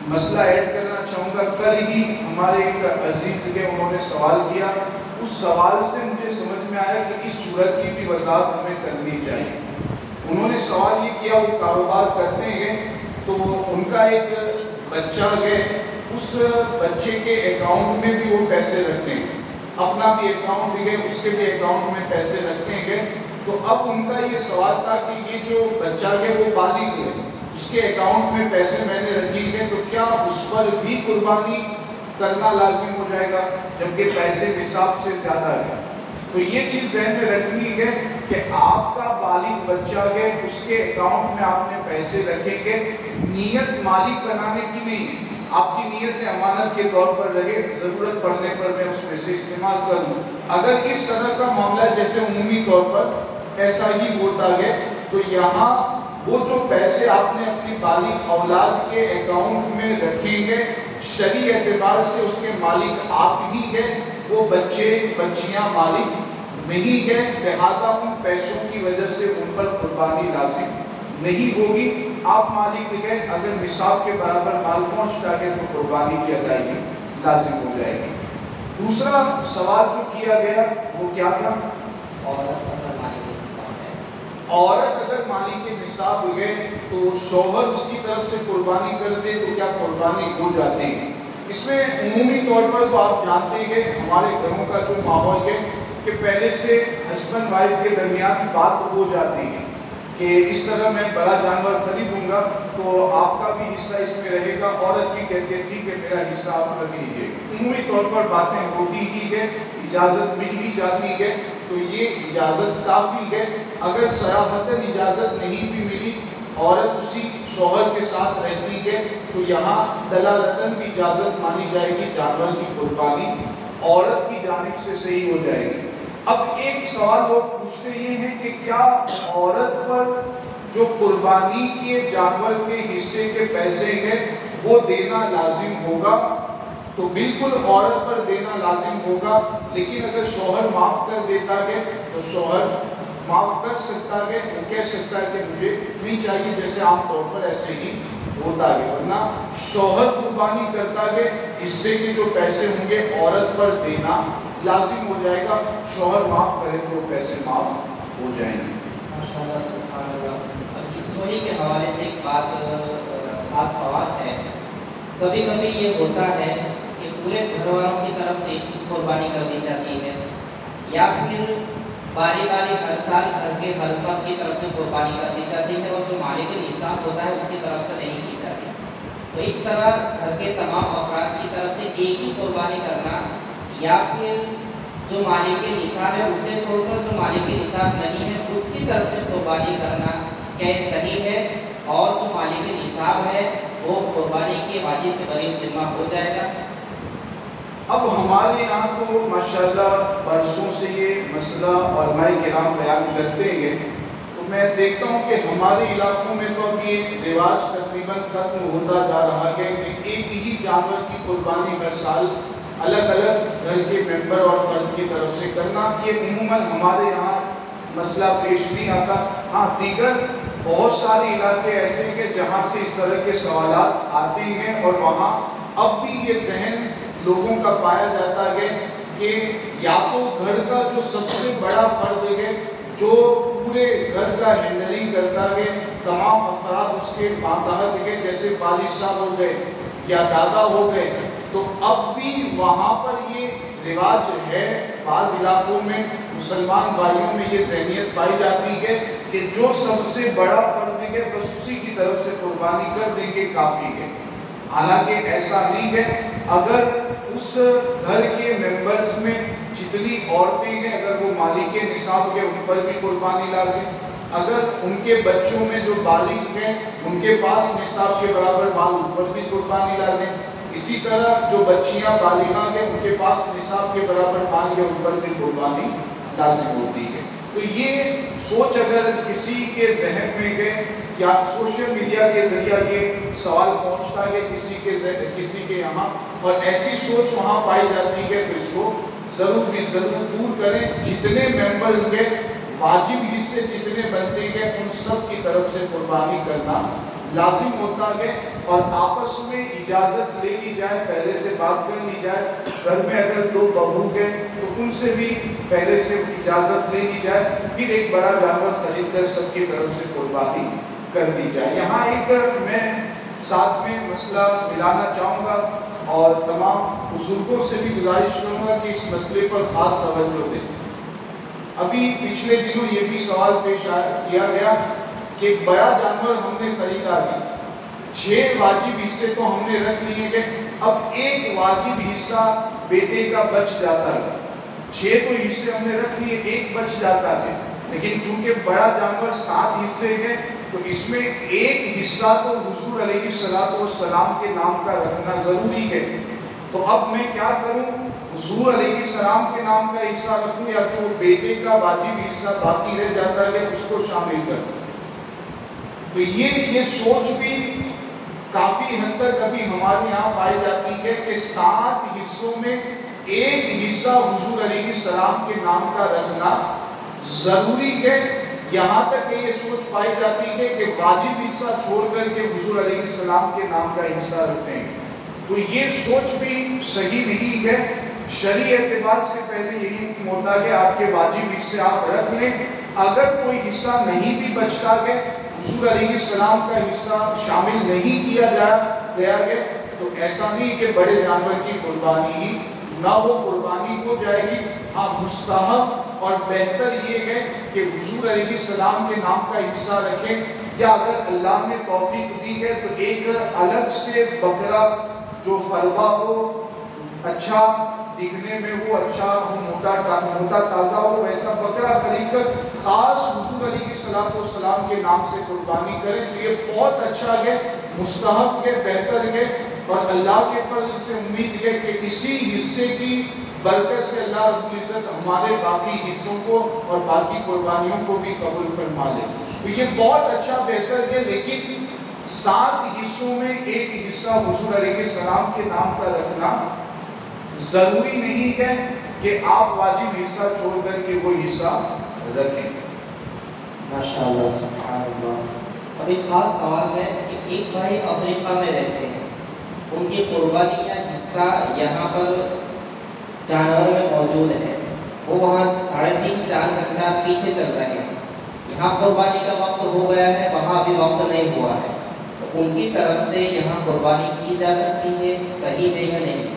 مسئلہ ایڈ کرنا چاہوں گا. کل ہی ہمارے ایک عزیز کے انہوں نے سوال کیا، اس سوال سے مجھے سمجھ میں آیا کہ اس صورت کی بھی وضاحت ہمیں کرنی چاہیے. انہوں نے سوال یہ کیا، وہ کاروبار کرتے ہیں تو ان کا ایک بچہ ہے، اس بچے کے اکاؤنٹ میں بھی وہ پیسے رکھتے ہیں، اپنا بھی اکاؤنٹ بھی ہے، اس کے بھی اکاؤنٹ میں پیسے رکھتے ہیں. تو اب ان کا یہ سوال تھا کہ یہ جو بچہ ہے وہ بالغ ہے، اس کے اکاؤنٹ میں پیسے میں نے رکھی ہے، تو کیا اس پر بھی قربانی کرنا لازم ہو جائے گا جبکہ پیسے نصاب سے زیادہ ہے؟ تو یہ چیز ذہن میں رکھنی ہے کہ آپ کا بالغ بچہ ہے، اس کے اکاؤنٹ میں آپ نے پیسے رکھیں گے، نیت مالک بنانے کی نہیں ہے، آپ کی نیت امانت کے طور پر رہے، ضرورت پڑنے پر میں اس میں سے استعمال کروں. اگر اس طرح کا معاملہ جیسے عمومی طور پر ایسا ہی ہوتا ہے تو یہاں وہ جو پیسے آپ نے اپنی بالغ اولاد کے اکاؤنٹ میں رکھیں گے، شرعی اعتبار سے اس کے مالک آپ ہی ہیں، وہ بچے بچیاں مالک نہیں ہیں، لہذا ان پیسوں کی وجہ سے ان پر قربانی لازم نہیں ہوگی. آپ مالک ہیں، اگر نصاب کے برابر مال پہنچتا ہے تو قربانی کی ادائیگی لازم ہو جائے گی. دوسرا سوال جو کیا گیا وہ کیا تھا؟ عورت اگر مالک نصاب ہے تو شوہر اس کی طرف سے قربانی کر دے تو کیا قربانی ہو جاتے ہیں؟ اس میں عمومی طور پر تو آپ جانتے ہیں ہمارے گھروں کا جو ماحول ہے کہ پہلے سے ہسبینڈ وائف کے درمیان بات ہو جاتی ہے کہ اس طرح میں بڑا جانور خریدوں گا تو آپ کا بھی حصہ اس میں رہے گا. عورت بھی کہتی ہے ٹھیک ہے میرا حصہ آپ کر دیجیے. عمومی طور پر باتیں ہوتی ہی ہے، اجازت مل بھی جاتی ہے، تو یہ اجازت کافی ہے. اگر صراحتاً اجازت نہیں بھی ملی، عورت اسی شوہر کے ساتھ رہتی ہے تو یہاں دلالتاً بھی اجازت مانی جائے گی، جانور کی قربانی عورت کی جانب سے صحیح ہو جائے گی. اب ایک سوال وہ پوچھتے یہ ہیں کہ کیا عورت پر جو قربانی کے جانور کے حصے کے پیسے ہیں وہ دینا لازم ہوگا؟ تو بالکل عورت پر دینا لازم ہوگا، لیکن اگر شوہر معاف کر دیتا ہے تو شوہر معاف کر سکتا ہے، وہ کہہ سکتا ہے کہ مجھے نہیں چاہیے، جیسے عام طور پر ایسے ہی ہوتا ہے. ورنہ شوہر قربانی کرتا ہے، حصے کے جو پیسے ہوں گے عورت پر دینا لازم ہو جائے گا. شوہر معاف کرے تو پیسے معاف ہو جائیں گے. ماشاءاللہ سبحان اللہ. اب اسوئی کے حوالے سے ایک بات خاص سوال ہے. کبھی کبھی یہ ہوتا ہے کہ پورے گھر والوں کی طرف سے قربانی کر دی جاتی ہے، یا پھر باری باری ہر سال گھر کے ہر فرد کی طرف سے قربانی کر دی جاتی ہے، اور جو مالک نصاب ہوتا ہے اس کی طرف سے نہیں کی جاتی. تو اس طرح گھر کے تمام افراد کی طرف سے ایک ہی قربانی کرنا، یا پھر جو مالک نصاب ہے اسے چھوڑ کر جو مالک نصاب نہیں ہے اس کی طرف سے قربانی کرنا کیا یہ صحیح ہے؟ اور جو مالک نصاب ہے وہ قربانی کے واجب سے بری ذمہ ہو جائے گا؟ اب ہمارے یہاں تو ماشاءاللہ برسوں سے یہ مسئلہ علماء کرام بیان کرتے ہیں. تو میں دیکھتا ہوں کہ ہمارے علاقوں میں تو اب یہ رواج تقریباً ختم ہوتا جا رہا ہے کہ ایک ہی جانور کی قربانی ہر سال الگ الگ گھر کے ممبر اور فرد کی طرف سے کرنا. یہ عموماً ہمارے یہاں مسئلہ پیش نہیں آتا. ہاں دیگر بہت سارے علاقے ایسے ہیں کہ جہاں سے اس طرح کے سوالات آتے ہیں، اور وہاں اب بھی یہ ذہن لوگوں کا پایا جاتا ہے کہ یا تو گھر کا جو سب سے بڑا فرد ہے جو پورے گھر کا ہینڈلنگ کرتا ہے، تمام افراد اس کے ماتحت ہے، جیسے والد صاحب ہو گئے یا دادا ہو گئے. تو اب بھی وہاں پر یہ رواج ہے، بعض علاقوں میں مسلمان بھائیوں میں یہ ذہنیت پائی جاتی ہے کہ جو سب سے بڑا فرد ہے بس اسی کی طرف سے قربانی کر دیں گے کافی ہے. حالانکہ ایسا نہیں ہے. اگر اس گھر کے ممبرز میں جتنی عورتیں ہیں اگر وہ مالک نصاب کے ان پر بھی قربانی لازم. اگر ان کے بچوں میں جو بالغ ہیں ان کے پاس نصاب کے برابر مال ان پر بھی قربانی لازم. اسی طرح جو بچیاں بالغاں ہیں ان کے پاس نصاب کے برابر مال ہے ان پر بھی قربانی لازم ہوتی ہے. تو یہ سوچ اگر کسی کے ذہن میں ہے یا سوشل میڈیا کے ذریعہ یہ سوال پہنچتا ہے کسی کے یہاں اور ایسی سوچ وہاں پائی جاتی ہے تو اس کو ضرور دور کریں. جتنے ممبرز کے واجب حصے جتنے بنتے ہیں ان سب کی طرف سے قربانی کرنا لازم ہوتا ہے. اور آپس میں اجازت لے لی جائے، پہلے سے بات کر لی جائے. گھر میں اگر دو بہو ہیں تو ان سے بھی پہلے سے اجازت لے لی جائے، پھر ایک بڑا جانور خرید کر سب کی طرف سے قربانی کر دی جائے. یہاں ایک میں ساتھ میں مسئلہ ملانا چاہوں گا اور تمام بزرگوں سے بھی گزارش کروں گا کہ اس مسئلے پر خاص توجہ دیں. ابھی پچھلے دنوں یہ بھی سوال پیش کیا گیا کہ ایک بڑا جانور ہم نے خریدا ہے، 6 واجب حصے تو ہم نے رکھ لیے کہ اب ایک واجب حصہ بیٹے کا بچ جاتا ہے. 6 تو حصے ہم نے رکھ لیے، ایک بچ جاتا ہے، لیکن چونکہ بڑا جانور 7 حصے ہیں تو اس میں ایک حصہ تو حضور علیہ السلام کے نام کا رکھنا ضروری ہے. تو اب میں کیا کروں؟ حضور علیہ السلام کے نام کا حصہ رکھوں یا جو بیٹے کا واجب حصہ باقی رہ جاتا ہے اس کو شامل کروں؟ تو یہ سوچ بھی کافی حد تک ابھی ہمارے یہاں پائی جاتی ہے کہ 7 حصوں میں ایک حصہ حضور علیہ السلام کے نام کا رکھنا ضروری ہے. یہاں تک کہ یہ سوچ پائی جاتی ہے کہ واجب حصہ چھوڑ کر کے حضور علیہ السلام کے نام کا حصہ رکھتے ہیں. تو یہ سوچ بھی صحیح نہیں ہے. شرعی اعتبار سے پہلے یہی حکم ہوتا ہے کہ آپ کے واجب حصے آپ رکھ لیں. اگر کوئی حصہ نہیں بھی بچتا ہے، حضور علیہ السلام کا حصہ شامل نہیں کیا گیا ہے تو ایسا نہیں کہ بڑے جانور کی قربانی ہی نہ وہ قربانی ہو جائے گی. ہاں مستحب اور بہتر یہ ہے کہ حضور علیہ السلام کے نام کا حصہ رکھیں، یا اگر اللہ نے توفیق دی ہے تو ایک الگ سے بکرا جو فروا ہو، اچھا دکھنے میں وہ اچھا ہو، موٹا تازہ ہو، ویسا بکرا خرید کر خاص حضور علیہ السلام کے نام سے قربانی کریں. تو یہ بہت اچھا ہے، مستحب ہے، بہتر ہے. اور اللہ کے فضل سے امید ہے کہ اسی حصے کی برکت سے اللہ رب العزت ہمارے باقی حصوں کو اور باقی قربانیوں کو بھی قبول فرما لے. تو یہ بہت اچھا بہتر ہے، لیکن 7 حصوں میں ایک حصہ حضور علیہ السلام کے نام کا رکھنا ضروری نہیں ہے کہ آپ واجب حصہ چھوڑ کر کے وہ حصہ رکھیں. ماشاءاللہ سبحان اللہ. اب ایک خاص سوال ہے کہ ایک بھائی افریقہ میں رہتے ہیں، ان کی قربانی یا حصہ یہاں پر جانور میں موجود ہے، وہ وہاں 3.5-4 گھنٹہ پیچھے چل رہے ہیں، یہاں قربانی کا وقت ہو گیا ہے، وہاں ابھی وقت نہیں ہوا ہے، تو ان کی طرف سے یہاں قربانی کی جا سکتی ہے، صحیح ہے یا نہیں؟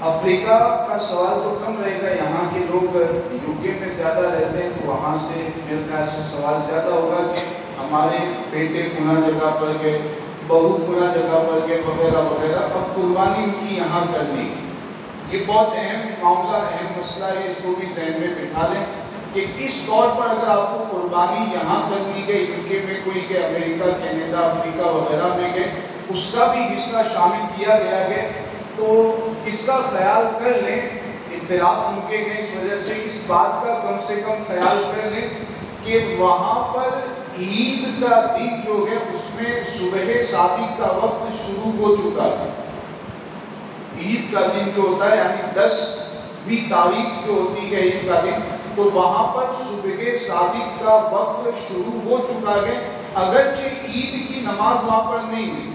افریقہ کا سوال تو کم رہے گا، یہاں کے لوگ یو کے میں زیادہ رہتے ہیں تو وہاں سے میرے خیال سے سوال زیادہ ہوگا کہ ہمارے بیٹے فلاں جگہ پر گئے، بہو فلاں جگہ پر گئے وغیرہ وغیرہ، اب قربانی ان کی یہاں کرنی. یہ بہت اہم معاملہ، اہم مسئلہ ہے، اس کو بھی ذہن میں بٹھا لیں کہ اس طور پر اگر آپ کو قربانی یہاں کرنی گئی، یو کے میں کوئی کہ امریکہ، کینیڈا، افریقہ وغیرہ میں گئے، اس کا بھی حصہ شامل کیا گیا ہے، تو اس کا خیال کر لیں. اختلاف ممکن ہے، اس وجہ سے اس بات کا کم سے کم خیال کر لیں کہ وہاں پر عید کا دن جو ہے اس میں صبح صادق کا وقت شروع ہو چکا ہے. عید کا دن جو ہوتا ہے یعنی 10ویں تاریخ جو ہوتی ہے عید کا دن، تو وہاں پر صبح صادق کا وقت شروع ہو چکا ہے. اگرچہ عید کی نماز وہاں پر نہیں ہوئی،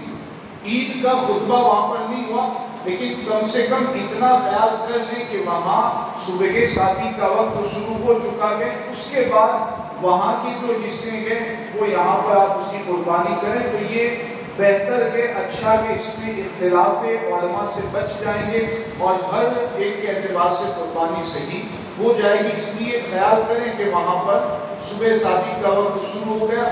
عید کا خطبہ وہاں پر نہیں ہوا، لیکن کم سے کم اتنا خیال کر لیں کہ وہاں صبح صادق کا وقت شروع ہو چکا ہے. اس کے بعد وہاں کے جو حصے ہیں وہ یہاں پر آپ اس کی قربانی کریں، تو یہ بہتر ہے، اچھا کہ اس میں اختلاف علماء سے بچ جائیں گے اور ہر ایک کے اعتبار سے قربانی صحیح ہو جائے گی. اس لیے خیال کریں کہ وہاں پر صبح صادق کا وقت شروع ہو گیا.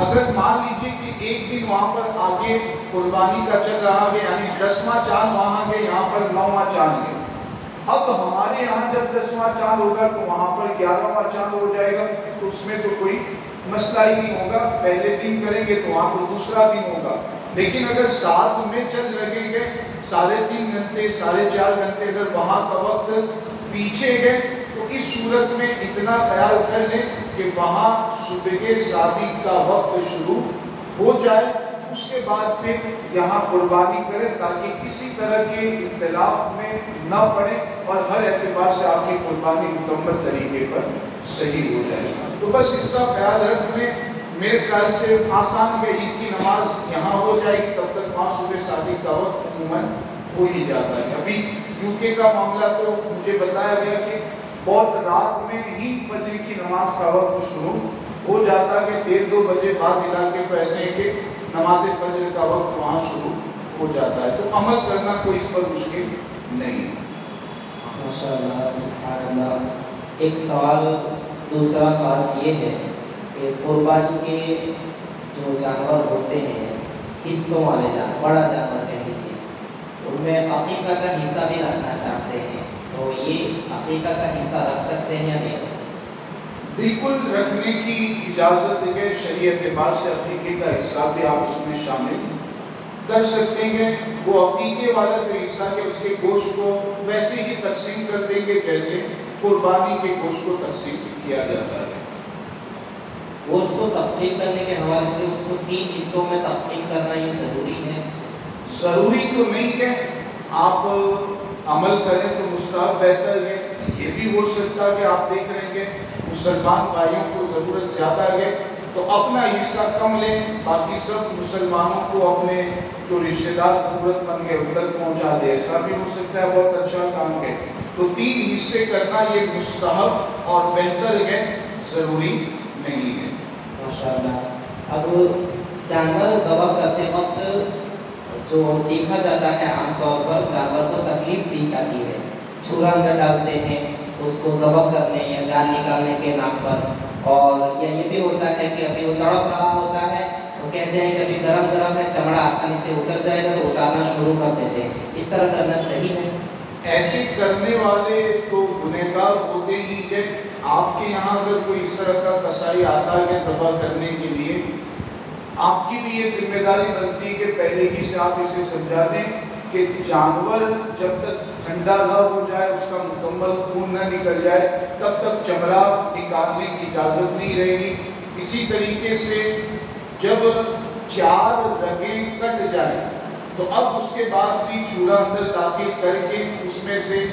اگر مان لیجئے کہ ایک دن وہاں پر آگے قربانی کا چل رہا ہے، یعنی 10واں چاند وہاں ہے، یہاں پر 9واں چاند ہے، اب ہمارے یہاں جب 10واں چاند ہوگا تو وہاں پر 11واں چاند ہو جائے گا، تو اس میں تو کوئی مسئلہ ہی نہیں ہوگا. پہلے دن کریں گے تو وہاں پر دوسرا دن ہوگا. لیکن اگر ساتھ میں چل رہے گے 3.5 گھنٹے 4.5 گھنٹے اگر وہاں کا وقت پیچھے گئے، تو اس صورت میں اتنا خیال کر لیں کہ وہاں صبح صادق کا وقت شروع ہو جائے، اس کے بعد پھر یہاں قربانی کریں تاکہ کسی طرح کے اختلاف میں نہ پڑے اور ہر اعتبار سے آپ کی قربانی مکمل طریقے پر صحیح ہو جائے. تو بس اس کا خیال رکھ لیں. میرے خیال سے آسان ہے، عید کی نماز یہاں ہو جائے گی، تب تک وہاں صبح صادق کا وقت عموماً ہو ہی جاتا ہے. ابھی یو کے کا معاملہ تو مجھے بتایا گیا کہ بہت رات میں ہی فجر کی نماز کا وقت شروع ہو جاتا ہے، 1:30-2 بجے بعض علاقے کو ایسے ہیں کہ نماز فجر کا وقت وہاں شروع ہو جاتا ہے. تو عمل کرنا کوئی اس پر مشکل نہیں ہے. ماشاءاللہ سبحان اللہ. ایک سوال دوسرا خاص یہ ہے کہ قربانی کے جو جانور ہوتے ہیں، حصوں والے جانور، بڑا جانور کہہ لیجیے، ان میں عقیقہ کا حصہ بھی رکھنا چاہتے ہیں، تو یہ عقیقہ کا حصہ رکھ سکتے ہیں یا نہیں رکھ سکتے؟ بالکل رکھنے کی اجازت ہے، شرعی اعتبار سے عقیقے کا حصہ بھی آپ اس میں شامل کر سکتے ہیں. وہ عقیقے والا جو حصہ ہے اس کے گوشت کو ویسے ہی تقسیم کر دیں گے جیسے قربانی کے گوشت کو تقسیم کیا جاتا ہے. گوشت کو تقسیم کرنے کے حوالے سے اس کو 3 حصوں میں تقسیم کرنا یہ ضروری ہے؟ ضروری تو نہیں ہے، آپ عمل کریں تو مستحب بہتر ہے. یہ بھی ہو سکتا ہے کہ آپ دیکھ رہے ہیں مسلمان بھائیوں کو ضرورت زیادہ ہے تو اپنا حصہ کم لیں، باقی سب مسلمانوں کو اپنے جو رشتہ دار ضرورت مند ہے ان تک پہنچا دے. ایسا بھی ہو سکتا ہے، بہت اچھا کام ہے. تو 3 حصے کرنا یہ مستحب اور بہتر ہے، ضروری نہیں ہے. ماشاءاللہ. اب جانور ذبح کرتے وقت جو دیکھا جاتا ہے عام طور پر جانور کو تکلیف دی جاتی ہے، چھرا اندر ڈالتے ہیں اس کو ذبح کرنے یا جان نکالنے کے نام پر، اور یہ بھی ہوتا ہے کہ ابھی وہ تڑپ رہا ہوتا ہے تو کہتے ہیں کہ ابھی گرم گرم ہے، چمڑا آسانی سے اتر جائے گا تو اتارنا شروع کر دیتے ہیں. اس طرح کرنا صحیح ہے؟ ایسے کرنے والے تو گنہگار ہوتے ہی ہیں. آپ کے یہاں اگر کوئی اس طرح کا قصائی آتا ہے ذبح کرنے کے لیے، آپ کی بھی یہ ذمہ داری بنتی ہے کہ پہلے ہی سے آپ اسے سمجھا دیں کہ جانور جب تک ٹھنڈا نہ ہو جائے، اس کا مکمل خون نہ نکل جائے، تب تک چمڑا نکالنے کی اجازت نہیں رہے گی. اسی طریقے سے جب 4 رگیں کٹ جائیں تو اب اس کے بعد بھی چورا اندر داخل کر کے اس میں سے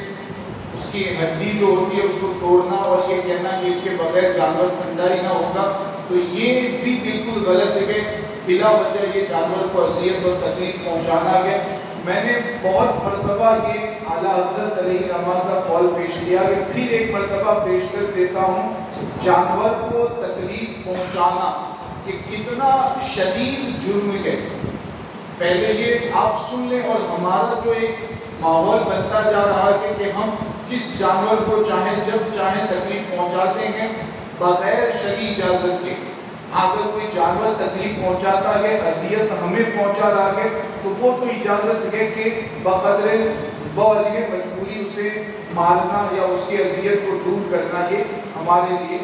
اس کی ہڈی جو ہوتی ہے اس کو توڑنا اور یہ کہنا کہ اس کے بغیر جانور ٹھنڈا ہی نہ ہوگا، تو یہ بھی بالکل غلط ہے کہ بلا وجہ یہ جانور کو اذیت اور تکلیف پہنچانا ہے۔ میں نے بہت مرتبہ یہ اعلیٰ حضرت علیہ رحمہ کا قول پیش کیا کہ پھر ایک مرتبہ پیش کر دیتا ہوں، جانور کو تکلیف پہنچانا یہ کتنا شدید جرم ہے۔ پہلے یہ آپ سن لیں، اور ہمارا جو ایک ماحول بنتا جا رہا ہے کہ ہم کس جانور کو چاہیں جب چاہیں تکلیف پہنچاتے ہیں بغیر شرعی اجازت کے۔ اگر کوئی جانور تکلیف پہنچاتا ہے، اذیت ہمیں پہنچا رہا ہے، تو وہ تو اجازت ہے کہ بقدر بوجہ مجبوری اسے مارنا یا اس کی اذیت کو دور کرنا یہ ہمارے لیے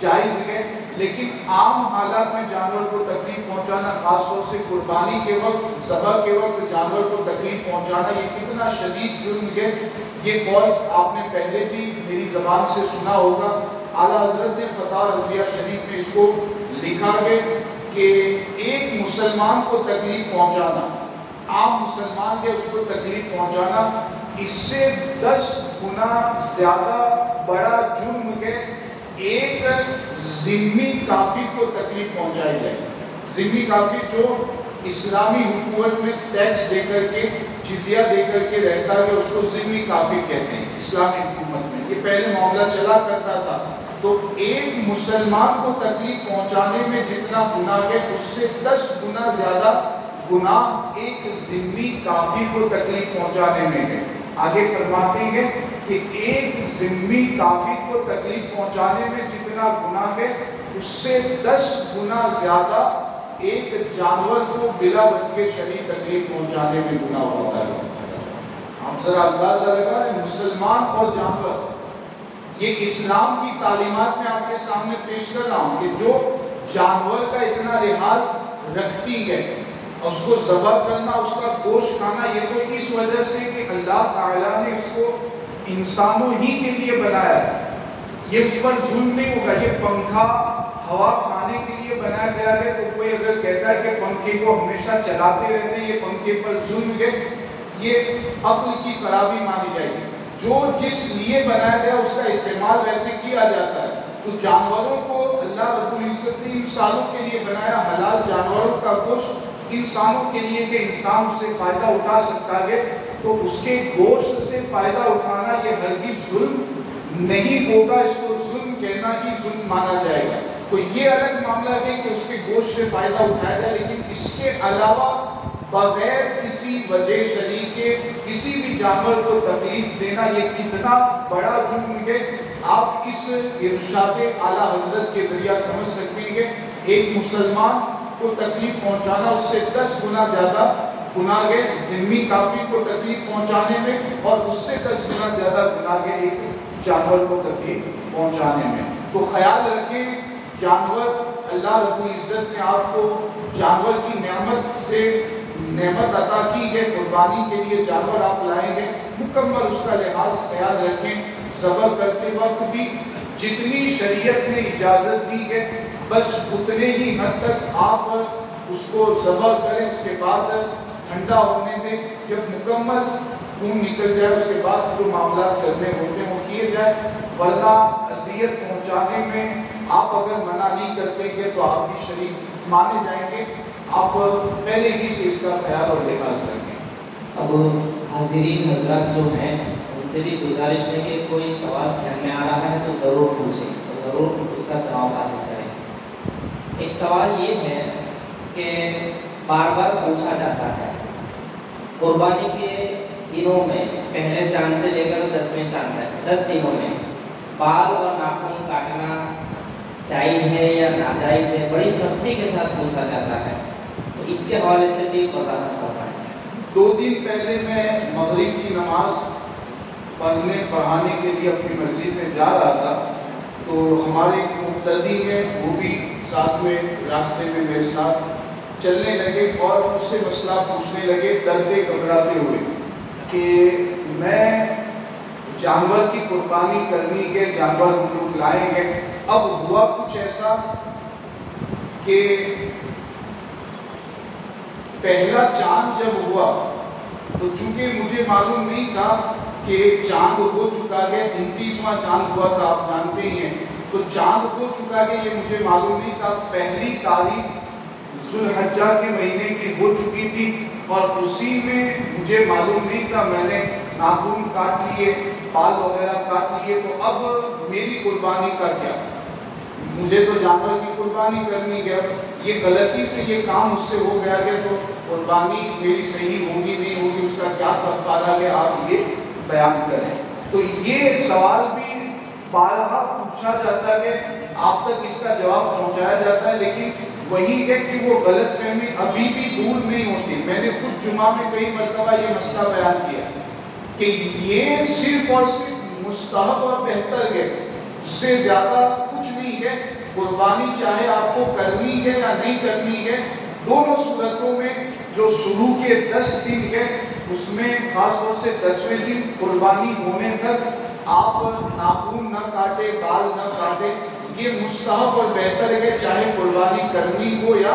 جائز ہے۔ لیکن عام حالات میں جانور کو تکلیف پہنچانا، خاص طور سے قربانی کے وقت، ذبح کے وقت جانور کو تکلیف پہنچانا یہ کتنا شدید جرم ہے۔ یہ قول آپ نے پہلے بھی میری زبان سے سنا ہوگا۔ اعلیٰ حضرت نے فتح رضویہ شریف میں اس کو لکھا ہے کہ ایک مسلمان کو تکلیف پہنچانا، عام مسلمان کے اس کو تکلیف پہنچانا، اس سے 10 گنا زیادہ بڑا جرم ہے ایک ذمی کافر کو تکلیف پہنچائی جائے۔ ذمی کافر جو اسلامی حکومت میں ٹیکس دے کر کے، جزیہ دے کر کے رہتا ہے، اس کو ذمی کافر کہتے ہیں اسلامی حکومت میں۔ یہ پہلے معاملہ چلا کرتا تھا۔ تو ایک مسلمان کو تکلیف پہنچانے میں جتنا گناہ ہے، اس سے 10 گنا زیادہ گناہ ایک ذمی کافر کو تکلیف پہنچانے میں ہے۔ آگے فرماتے ہیں کہ ایک ذمی کافر کو تکلیف پہنچانے میں جتنا گناہ ہے، اس سے 10 گنا زیادہ ایک جانور کو بلا وجہ شرعی تکلیف پہنچانے میں گناہ ہوتا ہے۔ ہم ذرا اندازہ لگائیں، مسلمان اور جانور، یہ اسلام کی تعلیمات میں آپ کے سامنے پیش کر رہا ہوں کہ جو جانور کا اتنا لحاظ رکھتی ہے، اس کو ذبح کرنا، اس کا گوشت کھانا، یہ تو اس وجہ سے کہ اللہ تعالیٰ نے اس کو انسانوں ہی کے لیے بنایا ہے۔ یہ اس پر ظلم نہیں ہوگا۔ یہ پنکھا ہوا کھانے کے لیے بنایا گیا ہے، تو کوئی اگر کہتا ہے کہ پنکھے کو ہمیشہ چلاتے رہتے ہیں، یہ پنکھے پر ظلم ہے، یہ عقل کی خرابی مانی جائے گی۔ جو جس لیے بنایا گیا اس کا استعمال ویسے کیا جاتا ہے۔ تو جانوروں کو اللہ رب العزت نے انسانوں کے لیے بنایا، حلال جانوروں کا گوشت انسانوں کے لیے کہ انسان اس سے فائدہ اٹھا سکتا ہے، تو اس کے گوشت سے فائدہ اٹھانا یہ ہرگز ظلم نہیں ہوگا۔ اس کو ظلم کہنا ہی ظلم مانا جائے گا۔ تو یہ الگ معاملہ ہے کہ اس کے گوشت سے فائدہ اٹھایا جائے، لیکن اس کے علاوہ بغیر کسی وجہ شرعی کے کسی بھی جانور کو تکلیف دینا یہ کتنا بڑا جرم ہے۔ آپ اس ارشاد اعلیٰ حضرت کے ذریعہ سمجھ سکتے ہیں کہ ایک مسلمان کو تکلیف پہنچانا اس سے 10 گنا زیادہ گناہ ہے ذمی کافر کو تکلیف پہنچانے میں، اور اس سے 10 گنا زیادہ گناہ ہے ایک جانور کو تکلیف پہنچانے میں۔ تو خیال رکھیں، جانور اللہ رب العزت نے آپ کو جانور کی نعمت سے نعمت عطا کی ہے، قربانی کے لیے جانور آپ لائیں گے، مکمل اس کا لحاظ خیال رکھیں۔ ذبح کرتے وقت بھی جتنی شریعت نے اجازت دی ہے بس اتنے ہی حد تک آپ اس کو ذبح کریں، اس کے بعد ٹھنڈا ہونے دیں۔ جب مکمل خون نکل جائے اس کے بعد جو معاملات کرنے ہوتے ہیں وہ کیے جائے، ورنہ اذیت پہنچانے میں آپ اگر منع نہیں کرتے گے تو آپ بھی شریک مانے جائیں گے۔ آپ پہلے ہی سے اس کا خیال اور لحاظ رکھیں۔ اب حاضرین حضرات جو ہیں ان سے بھی گزارش ہے کہ کوئی سوال دھیان میں آ رہا ہے تو ضرور پوچھیں، تو ضرور اس کا جواب حاصل کریں۔ ایک سوال یہ ہے کہ بار بار پوچھا جاتا ہے قربانی کے دنوں میں، پہلے چاند سے لے کر 10ویں چاند تک 10 دنوں میں بال اور ناخن کاٹنا جائز ہے یا ناجائز ہے؟ بڑی سختی کے ساتھ پوچھا جاتا ہے، تو اس کے حوالے سے بھی وضاحت فرمائیں۔ 2 دن پہلے میں مغرب کی نماز پڑھانے کے لیے اپنی مسجد میں جا رہا تھا، تو ہمارے مقتدی ہیں وہ بھی ساتھ میں راستے میں میرے ساتھ چلنے لگے اور اس سے مسئلہ پوچھنے لگے ڈرتے گھبراتے ہوئے کہ میں جانور کی قربانی کرنی ہے، جانور ہم لوگ لائیں گے۔ اب ہوا کچھ ایسا کہ پہلا چاند جب ہوا تو چونکہ مجھے معلوم نہیں تھا کہ چاند ہو چکا ہے، 29واں چاند ہوا تھا، آپ جانتے ہی ہیں، تو چاند ہو چکا کہ یہ مجھے معلوم نہیں تھا، پہلی تاریخ ذوالحجہ کے مہینے کی ہو چکی تھی اور اسی میں مجھے معلوم نہیں تھا، میں نے ناخن کاٹ لیے، بال وغیرہ کاٹ لیے، تو اب میری قربانی کا کیا؟ مجھے تو جانور کی قربانی کرنی ہے، یہ غلطی سے یہ کام اس سے ہو گیا کہ تو قربانی میری صحیح ہوگی نہیں ہوگی، اس کا کیا کفارہ ہے، آپ یہ بیان کریں۔ تو یہ سوال بھی بارہا پوچھا جاتا ہے، آپ تک اس کا جواب پہنچایا جاتا ہے، لیکن وہی ہے کہ وہ غلط فہمی ابھی بھی دور نہیں ہوتی۔ میں نے خود جمعہ میں کئی مرتبہ یہ مسئلہ بیان کیا کہ یہ صرف اور صرف مستحب اور بہتر ہے، اس سے زیادہ کچھ نہیں ہے۔ قربانی چاہے آپ کو کرنی ہے یا نہیں کرنی ہے، دونوں صورتوں میں جو شروع کے 10 دن ہے اس میں خاص طور سے 10ویں دن قربانی ہونے تک آپ ناخن نہ کاٹے، بال نہ کاٹے، یہ مستحب اور بہتر ہے چاہے قربانی کرنی ہو یا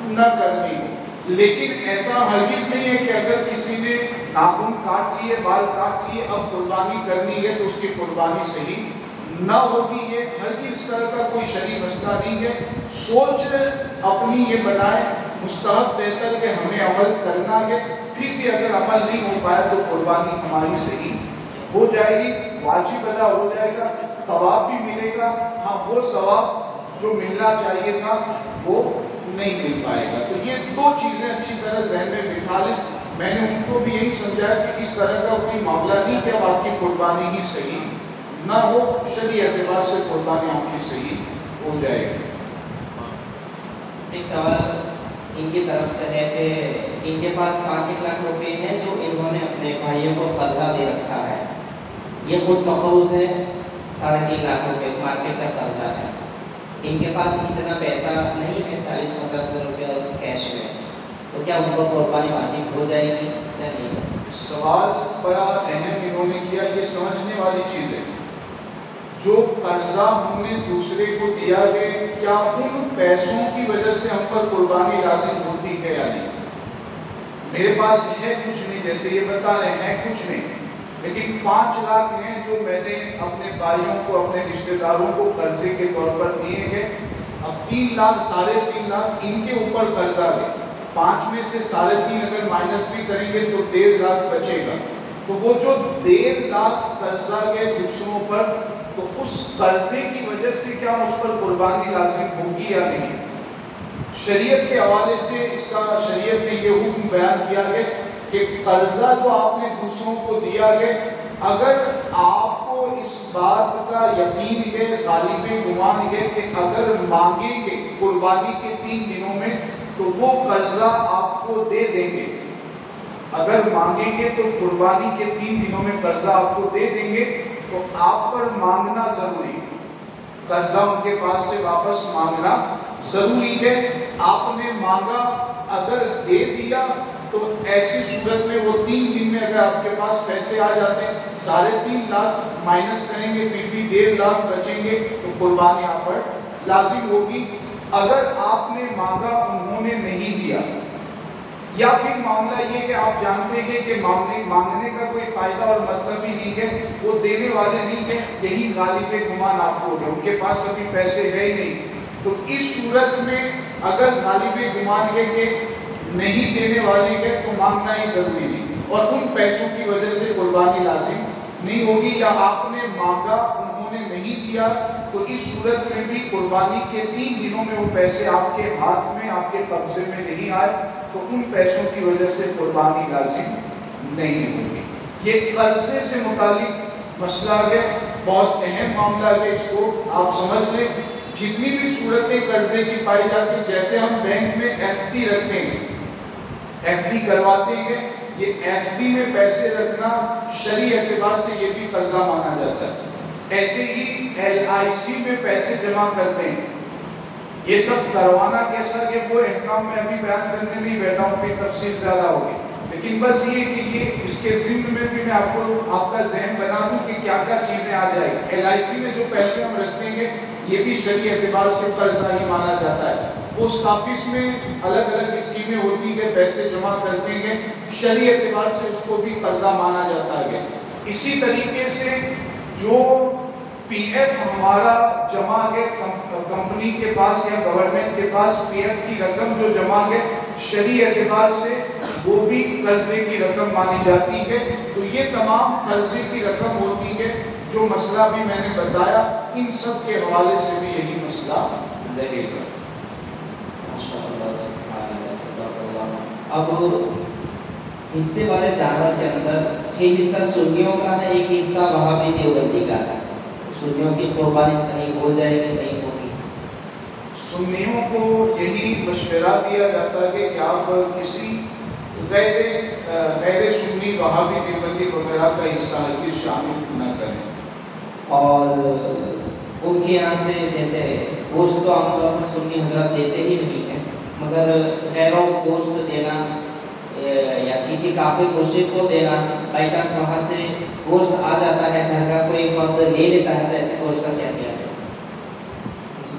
نہ کرنی ہو۔ لیکن ایسا ہرگز نہیں ہے کہ اگر کسی نے ناخن کاٹ لیے، بال کاٹ لیے، اب قربانی کرنی ہے تو اس کی قربانی صحیح نہ ہوگی، یہ ہرگز اس طرح کا کوئی شرعی مسئلہ نہیں ہے۔ سوچ اپنی یہ بنائے مستحب بہتر کہ ہمیں عمل کرنا ہے، پھر بھی اگر عمل نہیں ہو پائے تو قربانی ہماری صحیح ہو جائے گی، واجب ادا ہو جائے گا، ثواب بھی ملے گا۔ ہاں وہ ثواب جو ملنا چاہیے تھا وہ نہیں مل پائے گا۔ تو یہ دو چیزیں اچھی طرح ذہن میں بٹھا لیں۔ میں نے ان کو بھی یہی سمجھایا کہ اس طرح کا کوئی معاملہ نہیں کہ اب آپ کی قربانی ہی صحیح نہ ہو، شرعی اعتبار سے قربانی آپ کی صحیح ہو جائے گی۔ ایک سوال ان کی طرف سے ہے کہ ان کے پاس 5 لاکھ روپے ہیں جو انہوں نے اپنے بھائیوں کو قرضہ دے رکھا ہے، یہ خود مقروض ہے، 3.5 لاکھ روپے مارکیٹ کا قرضہ ہے، ان کے پاس اتنا پیسہ نہیں ہے 40-50 ہزار روپے کیش میں، تو کیا ان کو قربانی واجب ہو جائے گی یا نہیں؟ سوال بڑا اہم انہوں نے کیا، یہ سمجھنے والی چیز ہے۔ جو قرضہ ہم نے دوسرے کو دیا ہے، کیا ان پیسوں کی وجہ سے ہم پر قربانی لازم ہوتی ہے یا نہیں؟ میرے پاس ہے کچھ نہیں، جیسے یہ بتا رہے ہیں کچھ نہیں، لیکن 5 لاکھ ہیں جو میں نے اپنے بھائیوں کو، اپنے رشتہ داروں کو قرضے کے طور پر دیے ہیں۔ اب 3 لاکھ 3.5 لاکھ ان کے اوپر قرضہ ہے، 5 میں سے 3.5 اگر مائنس بھی کریں گے تو 1.5 لاکھ بچے گا۔ تو وہ جو 1.5 لاکھ قرضہ ہے دوسروں پر، تو اس قرضے کی وجہ سے کیا اس پر قربانی لازم ہوگی یا نہیں؟ شریعت کے حوالے سے اس کا شریعت نے یہ حکم بیان کیا ہے کہ قرضہ جو آپ نے دوسروں کو دیا ہے، اگر آپ کو اس بات کا یقین ہے، غالب گمان ہے کہ اگر مانگیں گے قربانی کے 3 دنوں میں تو وہ قرضہ آپ کو دے دیں گے، اگر مانگیں گے تو قربانی کے 3 دنوں میں قرضہ آپ کو دے دیں گے، تو آپ پر مانگنا ضروری ہے، قرضہ ان کے پاس سے واپس مانگنا ضروری ہے۔ آپ نے مانگا، اگر دے دیا تو ایسی صورت میں وہ 3 دن میں اگر آپ کے پاس پیسے آ جاتے ہیں، 3.5 لاکھ مائنس کریں گے پھر بھی 1.5 لاکھ بچیں گے، تو قربانی آپ پر لازم ہوگی۔ اگر آپ نے مانگا انہوں نے نہیں دیا، یا پھر معاملہ یہ کہ آپ جانتے ہیں کہ مانگنے کا کوئی فائدہ اور مطلب ہی نہیں ہے، وہ دینے والے نہیں ہیں، یہی غالب گمان آپ کو ہے، ان کے پاس ابھی پیسے ہے ہی نہیں، تو اس صورت میں اگر غالب گمان ہے کہ نہیں دینے والے ہیں تو مانگنا ہی ضروری نہیں، اور ان پیسوں کی وجہ سے قربانی لازم نہیں ہوگی۔ یا آپ نے مانگا انہوں نے نہیں دیا، تو اس صورت میں بھی قربانی کے 3 دنوں میں وہ پیسے آپ کے ہاتھ میں، آپ کے قبضے میں نہیں آئے، تو ان پیسوں کی وجہ سے قربانی لازم نہیں ہوگی۔ یہ قرضے سے متعلق مسئلہ ہے، بہت اہم معاملہ ہے، اس کو آپ سمجھ لیں۔ جتنی بھی صورتیں قرضے کی پائی جاتی ہیں، جیسے ہم بینک میں ایف ڈی رکھتے ہیں، ایف ڈی کرواتے ہیں، یہ ایف ڈی میں پیسے رکھنا شرعی اعتبار سے یہ بھی قرضہ مانا جاتا ہے۔ ایسے ہی ایل آئی سی میں پیسے جمع کرتے ہیں، یہ سب کروانا کیسا کہ وہ احکام میں ابھی بیان کرنے نہیں بیٹھا ہوں کہ تفصیل زیادہ ہوگی، لیکن بس یہ کہ یہ اس کے ضمن میں بھی میں آپ کا ذہن بنا دوں کہ کیا کیا چیزیں آ جائیں گی۔ ایل آئی سی میں جو پیسے ہم رکھتے ہیں یہ بھی شرعی اعتبار سے قرضہ ہی مانا جاتا ہے۔ پوسٹ آفس میں الگ الگ اسکیمیں ہوتی ہیں، پیسے جمع کرتے ہیں، شرعی اعتبار سے اس کو بھی قرضہ مانا جاتا ہے۔ اسی طریقے سے جو پی ایف ہمارا جمع ہے کمپنی کے پاس یا گورنمنٹ کے پاس، پی ایف کی رقم جو جمع ہے شرعی اعتبار سے وہ بھی قرضے کی رقم مانی جاتی ہے. تو یہ تمام قرضے کی رقم ہوتی ہے. جو مسئلہ بھی میں نے بتایا ان سب کے حوالے سے بھی یہی مسئلہ رہے گا. اب حصے والے جانور کے اندر 6 حصہ سنیوں کا ہے، 1 حصہ وہابی دیوبندی کا ہے. سنیوں کی قربانی صحیح ہو جائے گی نہیں ہوگی؟ سنیوں کو یہی مشورہ دیا جاتا ہے کہ آپ کسی غیر سنی وہابی دیوبندی وغیرہ کا حصہ ہرگز شامل نہ کریں. اور ان کے یہاں سے جیسے گوشت تو عام طور پر سنی حضرات دیتے ہی نہیں ہیں، مگر غیروں کو گوشت دینا یا کسی کافر مشرک کو دینا، بائی چانس وہاں سے گوشت آ جاتا ہے، گھر کا کوئی فرد لے لیتا ہے، تو ایسے گوشت کا کیا کیا ہے؟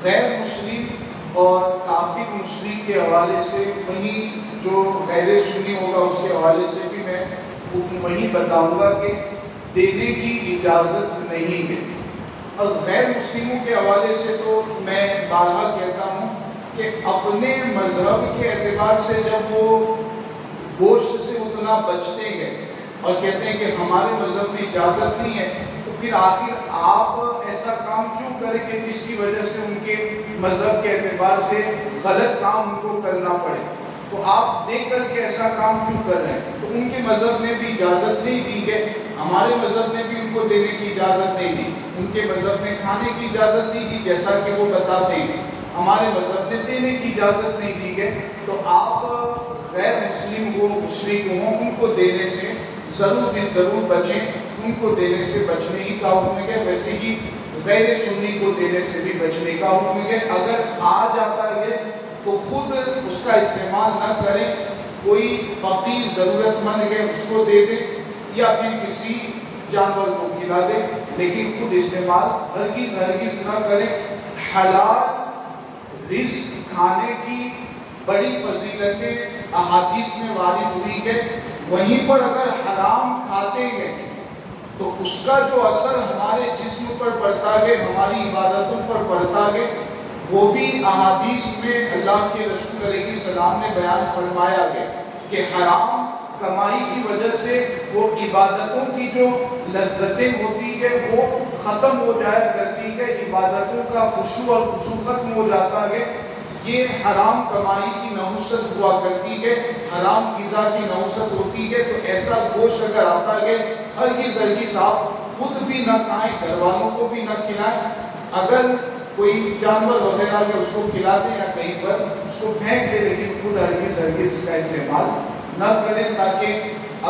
غیر مسلم اور کافر مشرک کے حوالے سے وہیں جو غیر سنی ہوگا اس کے حوالے سے بھی میں وہی بتاؤں گا کہ دینے کی اجازت نہیں ہے. اور غیر مسلموں کے حوالے سے تو میں بارہا کہتا ہوں کہ اپنے مذہب کے اعتبار سے جب وہ گوشت سے اتنا بچتے ہیں اور کہتے ہیں کہ ہمارے مذہب میں اجازت نہیں ہے، تو پھر آخر آپ ایسا کام کیوں کریں کہ جس کی وجہ سے ان کے مذہب کے اعتبار سے غلط کام ان کو کرنا پڑے. تو آپ دیکھ کر کے ایسا کام کیوں کر رہے ہیں؟ تو ان کے مذہب نے بھی اجازت نہیں دی ہے، ہمارے مذہب نے بھی ان کو دینے کی اجازت نہیں دی. ان کے مذہب نے کھانے کی اجازت نہیں دی جیسا کہ وہ بتاتے ہیں، ہمارے مذہب نے دینے کی اجازت نہیں دی ہے. تو آپ غیر مسلم ہو مشرک ہوں ان کو دینے سے ضرور بچیں. ان کو دینے سے بچنے ہی کا حکم ہے. ویسے ہی غیر سنی کو دینے سے بھی بچنے کا حکم ہے. اگر آ جاتا ہے تو خود اس کا استعمال نہ کریں، کوئی فقیر ضرورت مند ہے اس کو دے دیں یا پھر کسی جانور کو کھلا دیں، لیکن خود استعمال ہرگز نہ کریں. حلال رزق کھانے کی بڑی فضیلتیں احادیث میں وارد ہوئی ہے. وہیں پر اگر حرام کھاتے ہیں تو اس کا جو اثر ہمارے جسم پر پڑتا ہے، ہماری عبادتوں پر پڑتا ہے، وہ بھی احادیث میں اللہ کے رسول علیہ السلام نے بیان فرمایا ہے کہ حرام کمائی کی وجہ سے وہ عبادتوں کی جو لذتیں ہوتی ہے وہ ختم ہو جایا کرتی ہے، عبادتوں کا خشوع اور خضوع ختم ہو جاتا ہے. یہ حرام کمائی کی نحوست ہوا کرتی ہے، حرام غذا کی نحوست ہوتی ہے. تو ایسا گوشت اگر آتا ہے ہرگز آپ خود بھی نہ کھائیں، گھر والوں کو بھی نہ کھلائیں. اگر کوئی جانور وغیرہ ہے اس کو کھلا دیں یا کہیں پر اس کو پھینک دے، لیکن خود ہرگز اس کا استعمال نہ کریں، تاکہ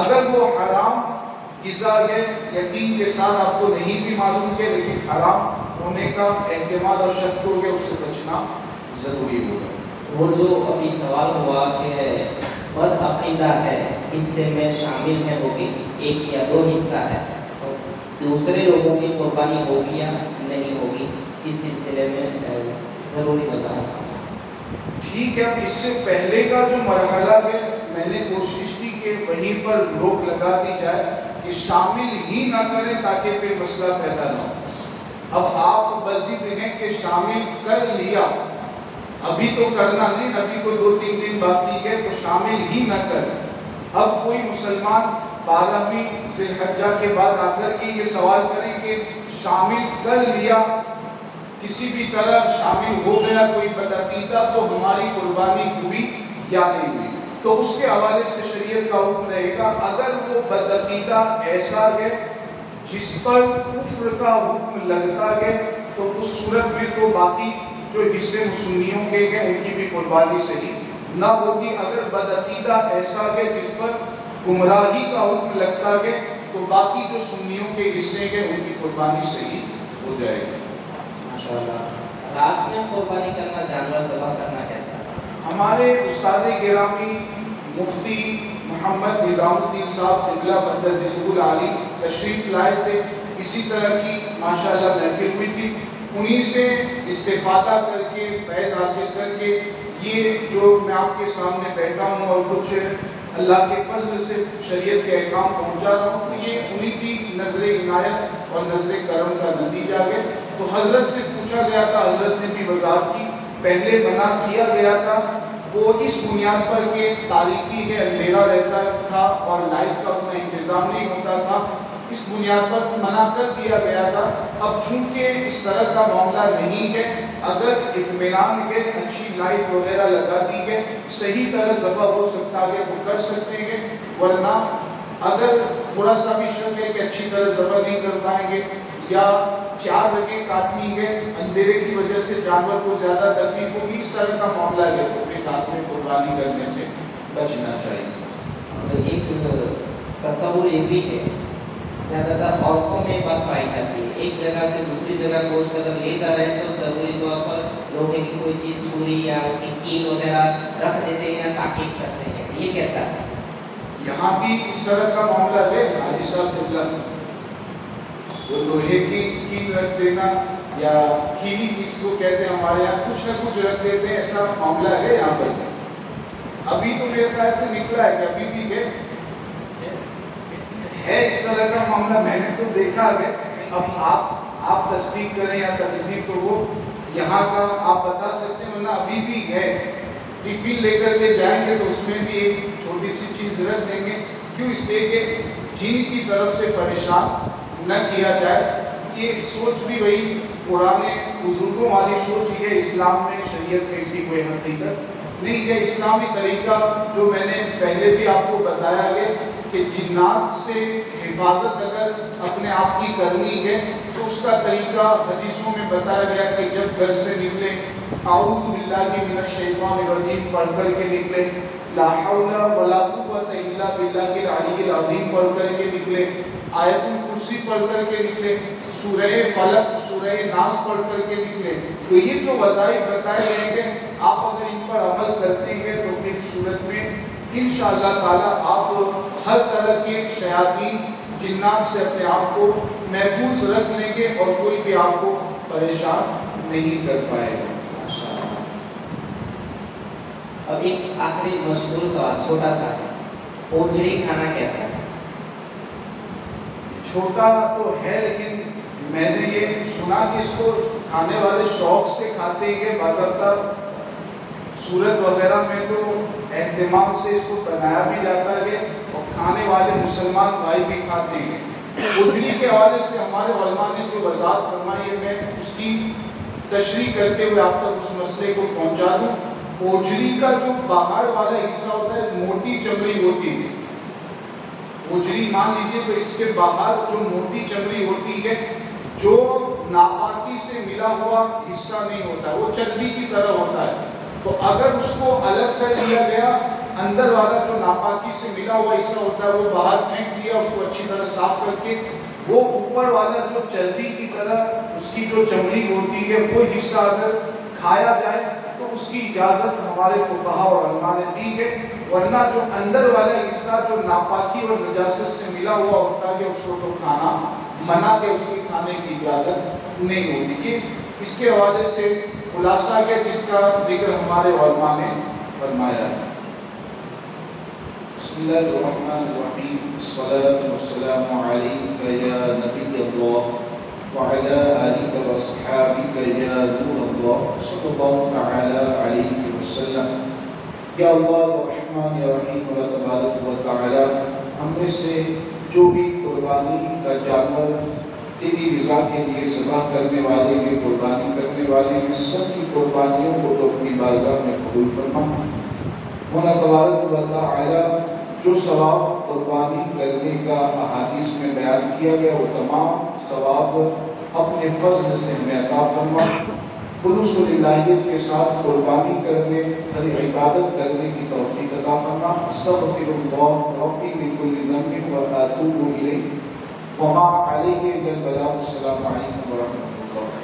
اگر وہ حرام غذا ہے یقین کے ساتھ آپ کو نہیں بھی معلوم ہے لیکن حرام ہونے کا احتمال اور شک ہو گیا، اس سے بچنا ضروری ہوگا. وہ جو ابھی سوال ہوا کہ بد عقیدہ ہے حصے میں شامل ہے، وہ بھی 1 یا 2 حصہ ہے، اور دوسرے لوگوں کی قربانی ہوگی یا نہیں ہوگی، اس سلسلے میں ضروری وضاحت. ٹھیک ہے، اس سے پہلے کا جو مرحلہ ہے میں نے کوشش کی کہ وہیں پر روک لگا دی جائے کہ شامل ہی نہ کریں تاکہ پھر مسئلہ پیدا نہ ہو. اب آپ مزید ہیں کہ شامل کر لیا، ابھی تو کرنا نہیں، ابھی کوئی 2-3 دن باقی ہے تو شامل ہی نہ کریں. اب کوئی مسلمان 12ویں ذی الحجہ کے بعد آ کر کے یہ سوال کریں کہ شامل کر لیا، کسی بھی طرح شامل ہو گیا کوئی بدعقیدہ تو ہماری قربانی ہوئی یا نہیں ہوئی. تو اس کے حوالے سے شریعت کا حکم رہے گا اگر وہ بدعقیدہ ایسا ہے جس پر کفر کا حکم لگتا ہے تو اس صورت میں تو باقی جو حصے سنیوں کے ہیں ان کی بھی قربانی صحیح نہ ہوگی. اگر بدعقیدہ ایسا ہے جس پر گمراہی کا حکم لگتا ہے تو باقی جو سنیوں کے حصے ہیں ان کی قربانی صحیح ہو جائے گی. ماشاءاللہ. رات میں قربانی کرنا، جانور ذبح کرنا کیسا؟ ہمارے استاد گرامی مفتی محمد نظام الدین صاحب قبلہ مدد العالی تشریف لائے تھے، اسی طرح کی ماشاءاللہ محفل ہوئی تھی. انہی سے استفادہ کر کے فیض حاصل کر کے یہ جو میں آپ کے سامنے بیٹھا ہوں اور کچھ اللہ کے فضل سے شریعت کے احکام پہنچا رہا ہوں، تو یہ انہی کی نظر عنایت اور نظر کرم کا نتیجہ ہے۔ تو حضرت سے پوچھا گیا تھا، حضرت نے بھی وضاحت کی، پہلے منع کیا گیا تھا وہ اس بنیاد پر کہ تاریکی ہے، اندھیرا رہتا تھا اور لائٹ کا اپنا انتظام نہیں ہوتا تھا، اس بنیاد پر منع کر دیا گیا تھا۔ اب چونکہ اس طرح کا معاملہ نہیں ہے، اگر اطمینان ہے، اچھی لائٹ وغیرہ لگا دی ہے، صحیح طرح ذبح ہو سکتا ہے وہ کر سکتے ہیں، ورنہ اگر تھوڑا سا بھی شک ہے کہ اچھی طرح ذبح نہیں کر پائیں گے یا 4 رگیں کاٹنی ہے، اندھیرے کی وجہ سے جانور کو زیادہ تکلیف ہوگی، اس طرح کا معاملہ ہے تو پھر رات میں قربانی کرنے سے بچنا چاہیے۔ ایک تصور یہ بھی ہے، زیادہ تر عورتوں میں بات پائی جاتی ہے، ایک جگہ سے دوسری جگہ گوشت اگر لے جا رہے ہیں تو ضروری طور پر لوہے کی کوئی چیز چھری یا اس کی کیل وغیرہ رکھ دیتے ہیں یا تاکید کرتے ہیں، یہ کیسا ہے؟ یہاں بھی اس طرح کا معاملہ ہے حاجی صاحب، وہ لوہے کی کیل رکھ دینا یا کیلی چیز کو کہتے ہیں ہمارے یہاں، کچھ نہ کچھ رکھ دیتے ہیں، ایسا معاملہ ہے یہاں پر۔ ابھی تو میرے خیال سے نکلا ہے کہ ابھی بھی ہے اس طرح کا معاملہ، میں نے تو دیکھا ہے۔ اب آپ تصدیق کریں یا تکذیب تو وہ یہاں کا آپ بتا سکتے ہیں، ورنہ ابھی بھی ہے۔ ٹفن لے کر کے جائیں گے تو اس میں بھی ایک چھوٹی سی چیز رکھ دیں گے، کیوں؟ اس لیے کہ جن کی طرف سے پریشان نہ کیا جائے۔ یہ سوچ بھی وہی پرانے بزرگوں والی سوچ ہے، اسلام میں شریعت میں اس کی کوئی حقیقت نہیں ہے۔ اسلامی طریقہ جو میں نے پہلے بھی آپ کو بتایا ہے کہ جنات سے حفاظت اگر اپنے آپ کی کرنی ہے تو اس کا طریقہ حدیثوں میں بتایا گیا کہ جب گھر سے نکلے اعوذ باللہ من الشیطان الرجیم پڑھ کر کے نکلے، لا حول ولا قوت الا باللہ العلی العظیم پڑھ کر کے نکلے، آیت الکرسی پڑھ کر کے نکلے، سورہ فلق سورہ ناس پڑھ کر کے نکلے۔ تو یہ جو وظائف بتائے گئے ہیں آپ اگر ان پر عمل کرتے ہیں تو پھر صورت میں انشاءاللہ تعالی آپ ہر طرح کے شیاطین جنات سے اپنے آپ کو محفوظ رکھ لیں گے اور کوئی بھی آپ کو پریشان نہیں کر پائے گا۔ اب ایک آخری مشہور سوال چھوٹا سا ہے، اوجڑی کھانا کیسا ہے؟ چھوٹا تو ہے لیکن میں نے یہ سنا کہ اس کو کھانے والے شوق سے کھاتے ہیں، باضابطہ سورت وغیرہ میں تو اہتمام سے اس کو بنایا بھی جاتا ہے اور کھانے والے مسلمان بھائی بھی کھاتے ہیں۔ اوجڑی کے حوالے سے ہمارے علماء نے جو وضاحت فرمائی ہے میں اس کی تشریح کرتے ہوئے آپ تک اس مسئلے کو پہنچا دوں۔ اوجڑی کا جو باہر والا حصہ ہوتا ہے موٹی چمڑی ہوتی ہے، اوجڑی مان لیجیے تو اس کے باہر جو موٹی چمڑی ہوتی ہے جو ناپاکی سے ملا ہوا حصہ نہیں ہوتا ہے، وہ چربی کی طرح ہوتا ہے۔ تو اگر اس کو الگ کر لیا گیا، اندر والا جو ناپاکی سے ملا ہوا حصہ ہوتا ہے وہ باہر پھینک دیا، اس کو اچھی طرح صاف کر کے وہ اوپر والا جو چربی کی طرح اس کی جو چمڑی ہوتی ہے وہ حصہ اگر کھایا جائے تو اس کی اجازت ہمارے فقہاء اور علماء نے دی ہے، ورنہ جو اندر والا حصہ جو ناپاکی اور نجاست سے ملا ہوا ہوتا ہے اس کو تو کھانا منع ہے، اس کی کھانے کی اجازت نہیں ہوتی۔ یہ اس کے حوالے سے خلاصہ ہے جس کا ذکر ہمارے علماء نے فرمایا ہے۔ بسم اللہ الرحمن الرحیم، الصلاة والسلام علیک یا نبی اللہ وعلى آلك وصحابك یا نور اللہ صلی اللہ تعالی علیہ وسلم۔ یا اللہ یا رحمان یا رحیم اللہ تبارک و تعالی ہم میں سے جو بھی قربانی کا جانور تیری رضا کے لیے ذبح کرنے والے ہیں، قربانی کرنے والے ہیں، سب کی قربانیوں کو تو اپنی بارگاہ میں قبول فرما۔ مولا تبارک و تعالی جو ثواب قربانی کرنے کا احادیث میں بیان کیا گیا وہ تمام ثواب اپنے فضل سے ہمیں عطا فرما۔ خلوص و للہیت کے ساتھ قربانی کرنے، ہر عبادت کرنے کی توفیق عطا فرما۔ استغفر اللہ ربی من کل ذنب واتوب الیہ وما علیہ الا البلاغ۔ السلام علیکم ورحمۃ اللہ۔